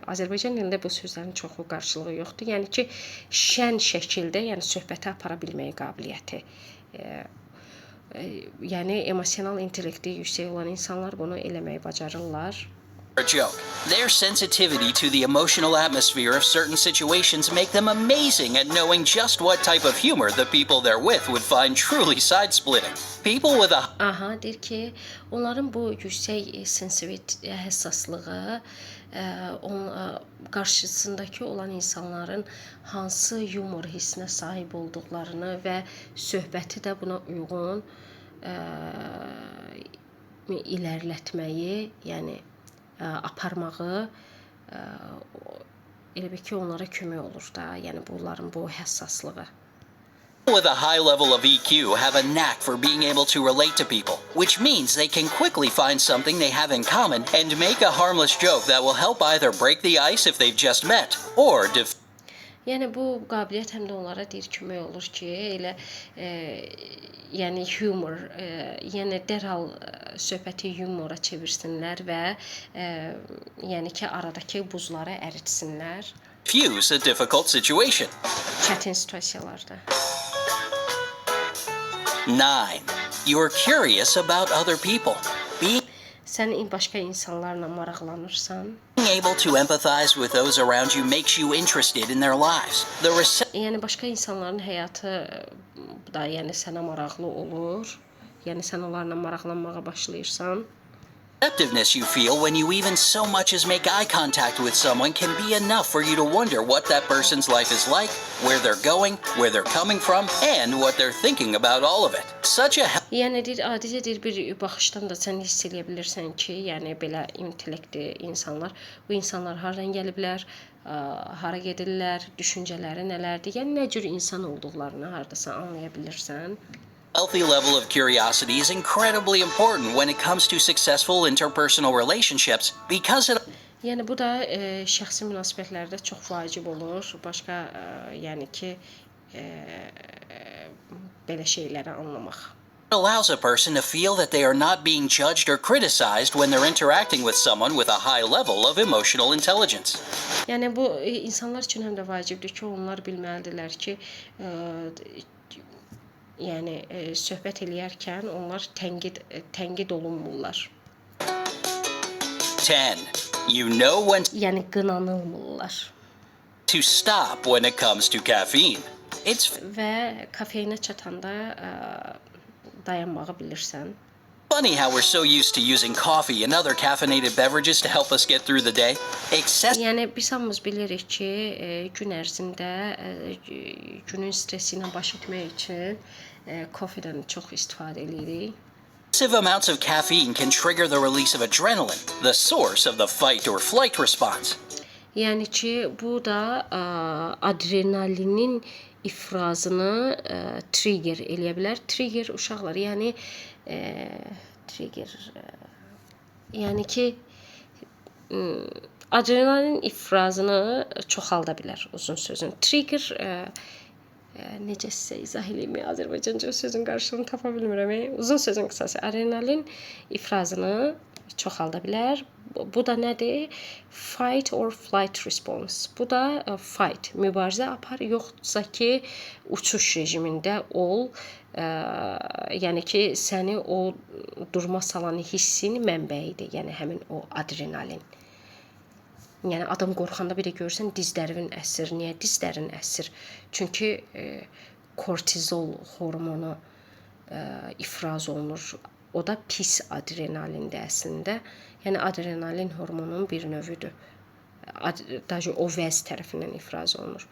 Azərbaycan dilində bu sözlərin çoxu qarşılığı yoxdur. Yəni ki, şən şəkildə, yəni söhbəti apara bilməyə qabiliyyəti. Yəni emosional intellekti yüksək olan insanlar bunu eləməyi bacarırlar. A joke. Their sensitivity to the emotional atmosphere of certain situations make them amazing at knowing just what type of humor the people they're with would find truly side-splitting. People with a Aha, deyir ki, onların bu yüksək sensitivity, həssaslığı qarşısındakı olan insanların hansı yumor hissinə sahib olduqlarını və söhbəti də buna uyğun ilərlətməyi, yəni aparmağı elə bil ki, onlara kömək olur da, yəni bunların bu həssaslığı. with a high level of EQ have a knack for being able to relate to people, which means they can quickly find something they have in common and make a harmless joke that will help either break the ice if they've just met, or Yəni bu qabiliyyət həm də onlara deyir kömək olur ki, elə yəni humor, yəni dərhal söhbəti humora çevirsinlər və yəni ki, aradakı buzları əritsinlər. Fuse a difficult situation. Çətin situasiyalarda. 9. You're curious about other people. Being Sən başqa insanlarla maraqlanırsan, able to empathize with those around you makes you interested in their lives. The yəni başqa insanların həyatı da yəni sənə maraqlı olur. Yəni sən onlarla maraqlanmağa başlayırsan. receptiveness you feel when you even so much as make eye contact with someone can be enough for you to wonder what that person's life is like, where they're going, where they're coming from, and what they're thinking about all of it. Such a Yəni adicə bir baxışdan da sən hiss edə bilirsən ki, yəni belə intellektli insanlar, bu insanlar hardan gəliblər, hara gedirlər, düşüncələri nələrdir, yəni nə cür insan olduqlarını hardasa anlaya bilirsən. healthy level of curiosity is incredibly important when it comes to successful interpersonal relationships because it Yəni bu da şəxsi münasibətlərdə çox vacib olur. Başqa yəni ki belə şeyləri anlamaq. allows a person to feel that they are not being judged or criticized when they're interacting with someone with a high level of emotional intelligence. Yəni bu insanlar üçün həm də vacibdir ki, onlar bilməlidirlər ki, yəni söhbət eləyərkən onlar tənqid olunmurlar. 10. You know when Yəni qınanılmırlar. to stop when it comes to caffeine. It's Və kafeinə çatanda dayanmağı bilirsən. funny how we're so used to using coffee and other caffeinated beverages to help us get through the day. Yəni biz hamımız bilirik ki, gün ərzində günün stressi ilə baş etmək üçün kofedən çox istifadə edirik. Excessive amounts of caffeine can trigger the release of adrenaline, the source of the fight or flight response. Yəni ki, bu da adrenalinin ifrazını trigger eləyə bilər. Trigger uşaqlar, yəni trigger yəni ki adrenalin ifrazını çoxalda bilər uzun sözün. Trigger necə sizə izah eləyim, Azərbaycanca sözün qarşılığını tapa bilmirəm. Uzun sözün qısası adrenalin ifrazını çoxalda bilər. Bu da nədir? Fight or flight response. Bu da fight, mübarizə apar, yoxsa ki uçuş rejimində ol. Yəni ki səni o durma salan hissin mənbəyidir. Yəni həmin o adrenalin. Yəni adam qorxanda bir də görsən dizlərin əsir. Niyə dizlərin əsir? Çünki kortizol hormonu ifraz olunur. O da pis adrenalindir əslində. Yəni adrenalin hormonunun bir növüdür. Daha o vəz tərəfindən ifraz olunur.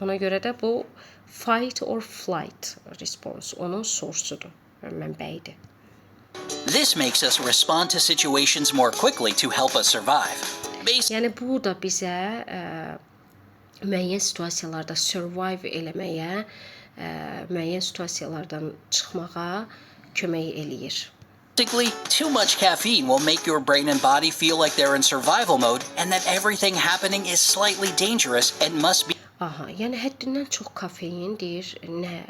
Ona görə də bu fight or flight response onun source'udur, mənbəyidir. This makes us respond to situations more quickly to help us survive. Yəni bu da bizə müəyyən situasiyalarda survive eləməyə, müəyyən situasiyalardan çıxmağa kömək eləyir. Basically, too much caffeine will make your brain and body feel like they're in survival mode and that everything happening is slightly dangerous and must be Aha, yəni həddindən çox kafein deyir, nə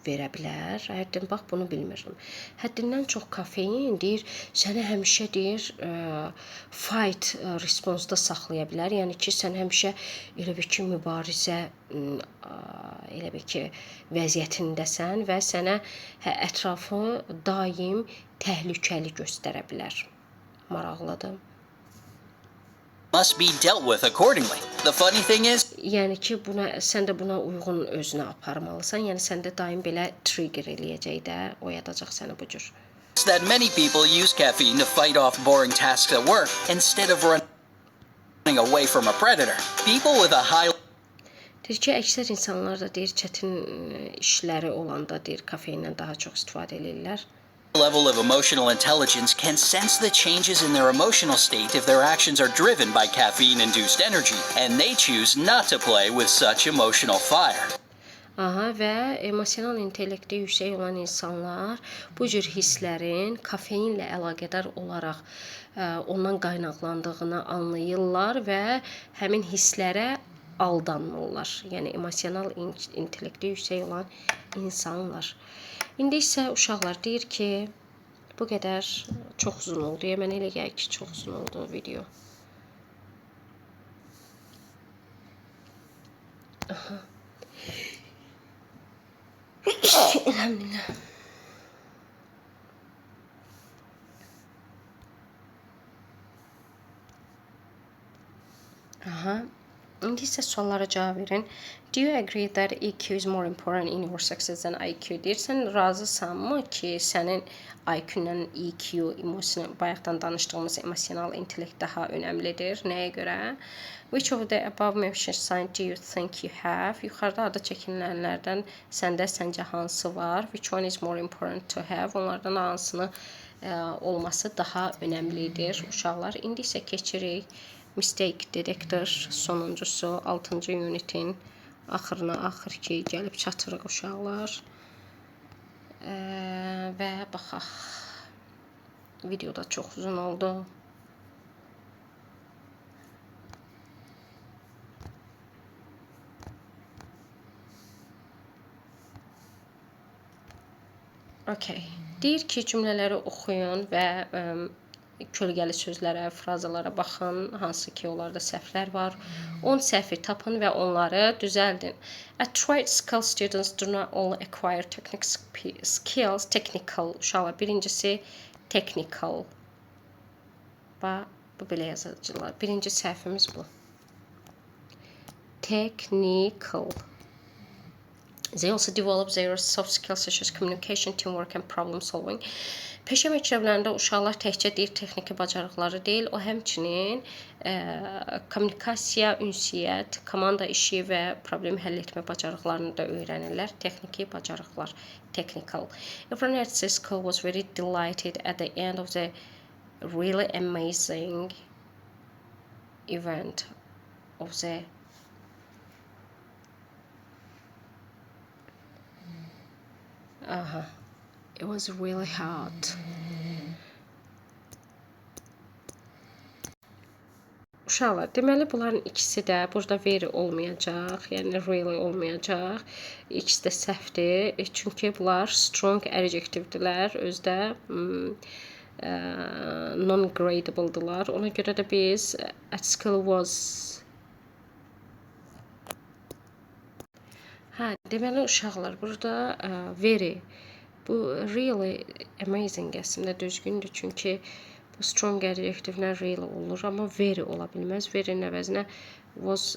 verə bilər? Həddən bax bunu bilmirəm. Həddindən çox kafein deyir, səni həmişə deyir fight response-da saxlaya bilər. Yəni ki, sən həmişə elə bir ki mübarizə elə bir ki vəziyyətindəsən və sənə ətrafı daim təhlükəli göstərə bilər. Maraqlıdır. must be dealt with accordingly. The funny thing is, Yəni ki, sən də buna uyğun özünə aparmalısan. Yəni səndə daim belə trigger eləyəcək də, oyadacaq səni bu cür. that many people use caffeine to fight off boring tasks at work instead of running away from a predator. People with a high Deyir ki, əksər insanlar da deyir çətin işləri olanda deyir kafeindən daha çox istifadə edirlər. level of emotional intelligence can sense the changes in their emotional state if their actions are driven by caffeine-induced energy, and they choose not to play with such emotional fire. Aha, və emosional intellekti yüksək olan insanlar bu cür hisslərin kafeinlə əlaqədar olaraq ondan qaynaqlandığını anlayırlar və həmin hisslərə aldanmırlar. Yəni emosional intellekti yüksək olan insanlar. İndi isə uşaqlar deyir ki, bu qədər çox uzun oldu. Mənə elə gəlir ki, çox uzun oldu video. Elhamdülillah. Aha. İndi isə suallara cavab verin. Do you agree that EQ is more important in your success than IQ? Deyirsən, razısanmı ki, sənin IQ-lə EQ, bayaqdan danışdığımız emosional intellekt daha önəmlidir? Nəyə görə? Which of the above mentioned signs do you think you have? Yuxarıda adı çəkilənlərdən səncə hansı var? Which one is more important to have? Onlardan hansını olması daha önəmlidir uşaqlar? İndi isə keçirik Mistake Detector sonuncusu 6-cı unitin axır ki gəlib çatırıq uşaqlar. Və baxaq. Video da çox uzun oldu. Okay. Deyir ki, cümlələri oxuyun və kölgəli sözlərə, frazalara baxın, hansı ki onlarda səhvlər var. 10 səhvi tapın və onları düzəldin. At trade skill students do not only acquire technical uşaqlar. Birincisi technical. Bu belə yazıcılar. Birinci səhvimiz bu. Technical. They also develop their soft skills such as communication, teamwork and problem solving. Peşə məktəblərində uşaqlar təkcə dil texniki bacarıqları deyil, o həmçinin kommunikasiya, ünsiyyət, komanda işi və problem həll etmə bacarıqlarını da öyrənirlər. Texniki bacarıqlar, technical. Everyone at Cisco was very delighted at the end of the really amazing event of the It was really hard. Uşaqlar, deməli bunların ikisi də burada very olmayacaq, yəni really olmayacaq. İkisi də səhvdir, çünki bunlar strong adjectivedirlər, özdə non-gradable'dılar. Ona görə də biz at school was deməli uşaqlar, burada very, bu really amazing əslində düzgündür, çünki bu strong adjective'lə really olur, amma very ola bilməz. Very'nin əvəzinə was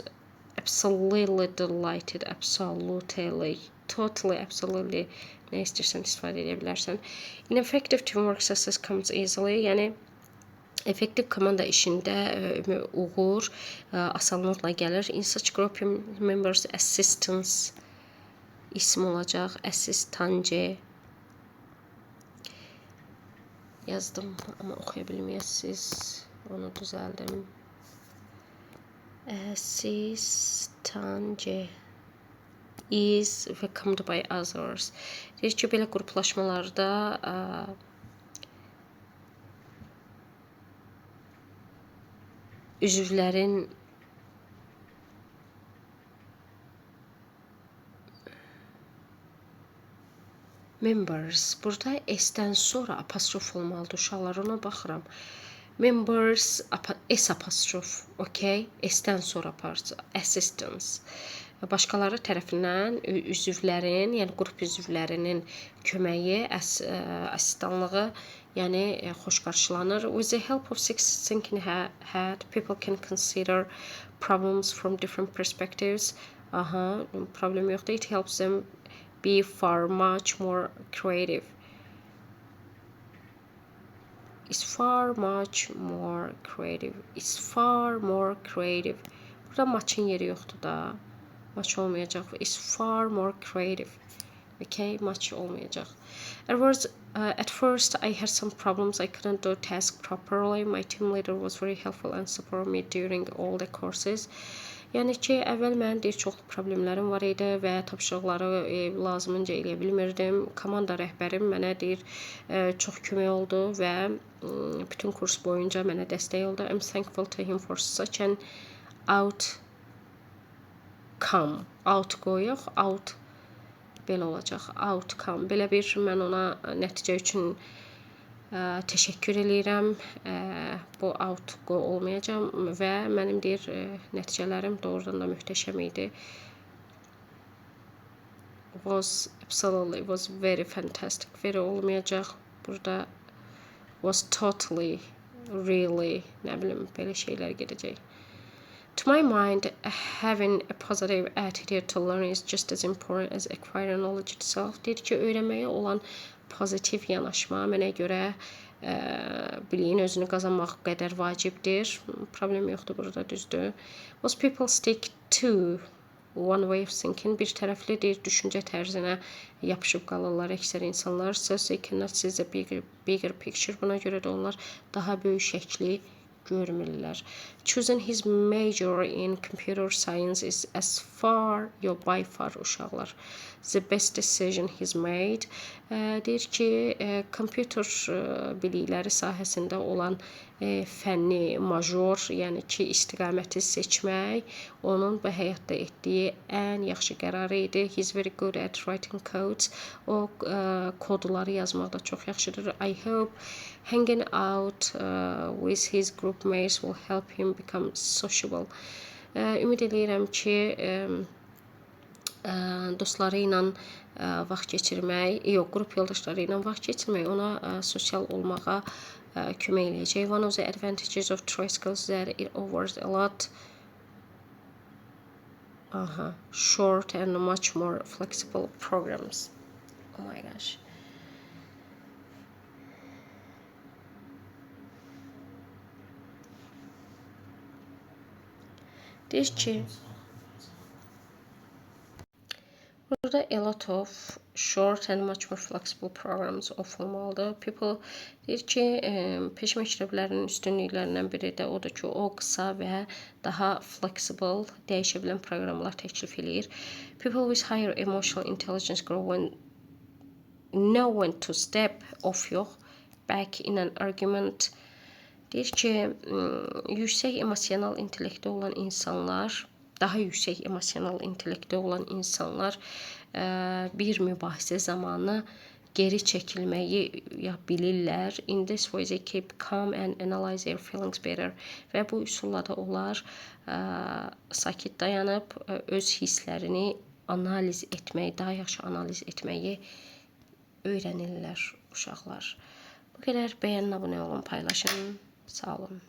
absolutely delighted, absolutely, totally, absolutely nə istəyirsən istifadə edə bilərsən. Ineffective teamwork success comes easily, yəni effektiv komanda işində uğur asanlıqla gəlir. In such group members assistance ism olacaq, assistance yazdım, amma oxuya bilməyəsiniz. Onu düzəldim. Assistance is welcomed by others. Deyir ki, belə qruplaşmalarda üzvlərin members, burada S-dən sonra apostrof olmalıdır uşaqlar, ona baxıram. Members, S apostrof, okay? S-dən sonra assistance. Başqaları tərəfindən üzvlərin, yəni qrup üzvlərinin köməyi, asistanlığı, yəni xoş qarşılanır. With the help of six thinking hat, people can consider problems from different perspectives. Problem yoxdur. It helps them be far much more creative. It's far much more creative. It's far more creative. Burada much'ın yeri yoxdur da. Much olmayacaq. It's far more creative. Okay, much olmayacaq. At first, I had some problems. I couldn't do task properly. My team leader was very helpful and supported me during all the courses. Yəni ki, əvvəl mənim deyir çoxlu problemlərim var idi və tapşırıqları lazımınca eləyə bilmirdim. Komanda rəhbərim mənə deyir çox kömək oldu və bütün kurs boyunca mənə dəstək oldu. I'm thankful to him for such an outcome. Out qoyuq, out belə olacaq. Outcome. Belə bir mən ona nəticə üçün təşəkkür eləyirəm. Bu outgo olmayacam və mənim deyir nəticələrim doğrudan da möhtəşəm idi. was absolutely, it was very fantastic. Very olmayacaq. Burada was totally, really, nə bilim, belə şeylər gedəcək. To my mind, having a positive attitude to learning is just as important as acquiring knowledge itself. Deyir ki, öyrənməyə olan pozitiv yanaşma mənə görə biliyin özünü qazanmaq qədər vacibdir. Problem yoxdur burada, düzdür. Most people stick to one way of thinking, bir tərəfli deyir, düşüncə tərzinə yapışıb qalırlar əksər insanlar. So they cannot see the bigger picture. Buna görə də onlar daha böyük şəkli görmürlər. Choosing his major in computer science is as far, by far uşaqlar, the best decision he's made. Deyir ki, kompüter bilikləri sahəsində olan fənni major, yəni ki, istiqaməti seçmək onun bu həyatda etdiyi ən yaxşı qərarı idi. He's very good at writing codes. O kodları yazmaqda çox yaxşıdır. I hope hanging out with his group mates will help him become sociable. Ümid edirəm ki, dostları ilə vaxt keçirmək, qrup yoldaşları ilə vaxt keçirmək ona sosial olmağa kömək eləyəcək. One of the advantages of tricycle is that it offers a lot short and much more flexible programs. Oh my gosh. Deyir ki, burada a lot of short and much more flexible programs olmalıdır. People deyir ki, peşə məktəblərinin üstünlüklərindən biri də odur ki, o qısa və daha flexible, dəyişə bilən proqramlar təklif eləyir. People with higher emotional intelligence know when to step off back in an argument. Deyir ki, yüksək emosional intellektdə olan insanlar, daha yüksək emosional intellektdə olan insanlar bir mübahisə zamanı geri çəkilməyi bilirlər. In this way they keep calm and analyze their feelings better. Və bu üsulla da onlar sakit dayanıb öz hisslərini analiz etməyi, daha yaxşı analiz etməyi öyrənirlər uşaqlar. Bu qədər, bəyənin, abunə olun, paylaşın. Sağ olun.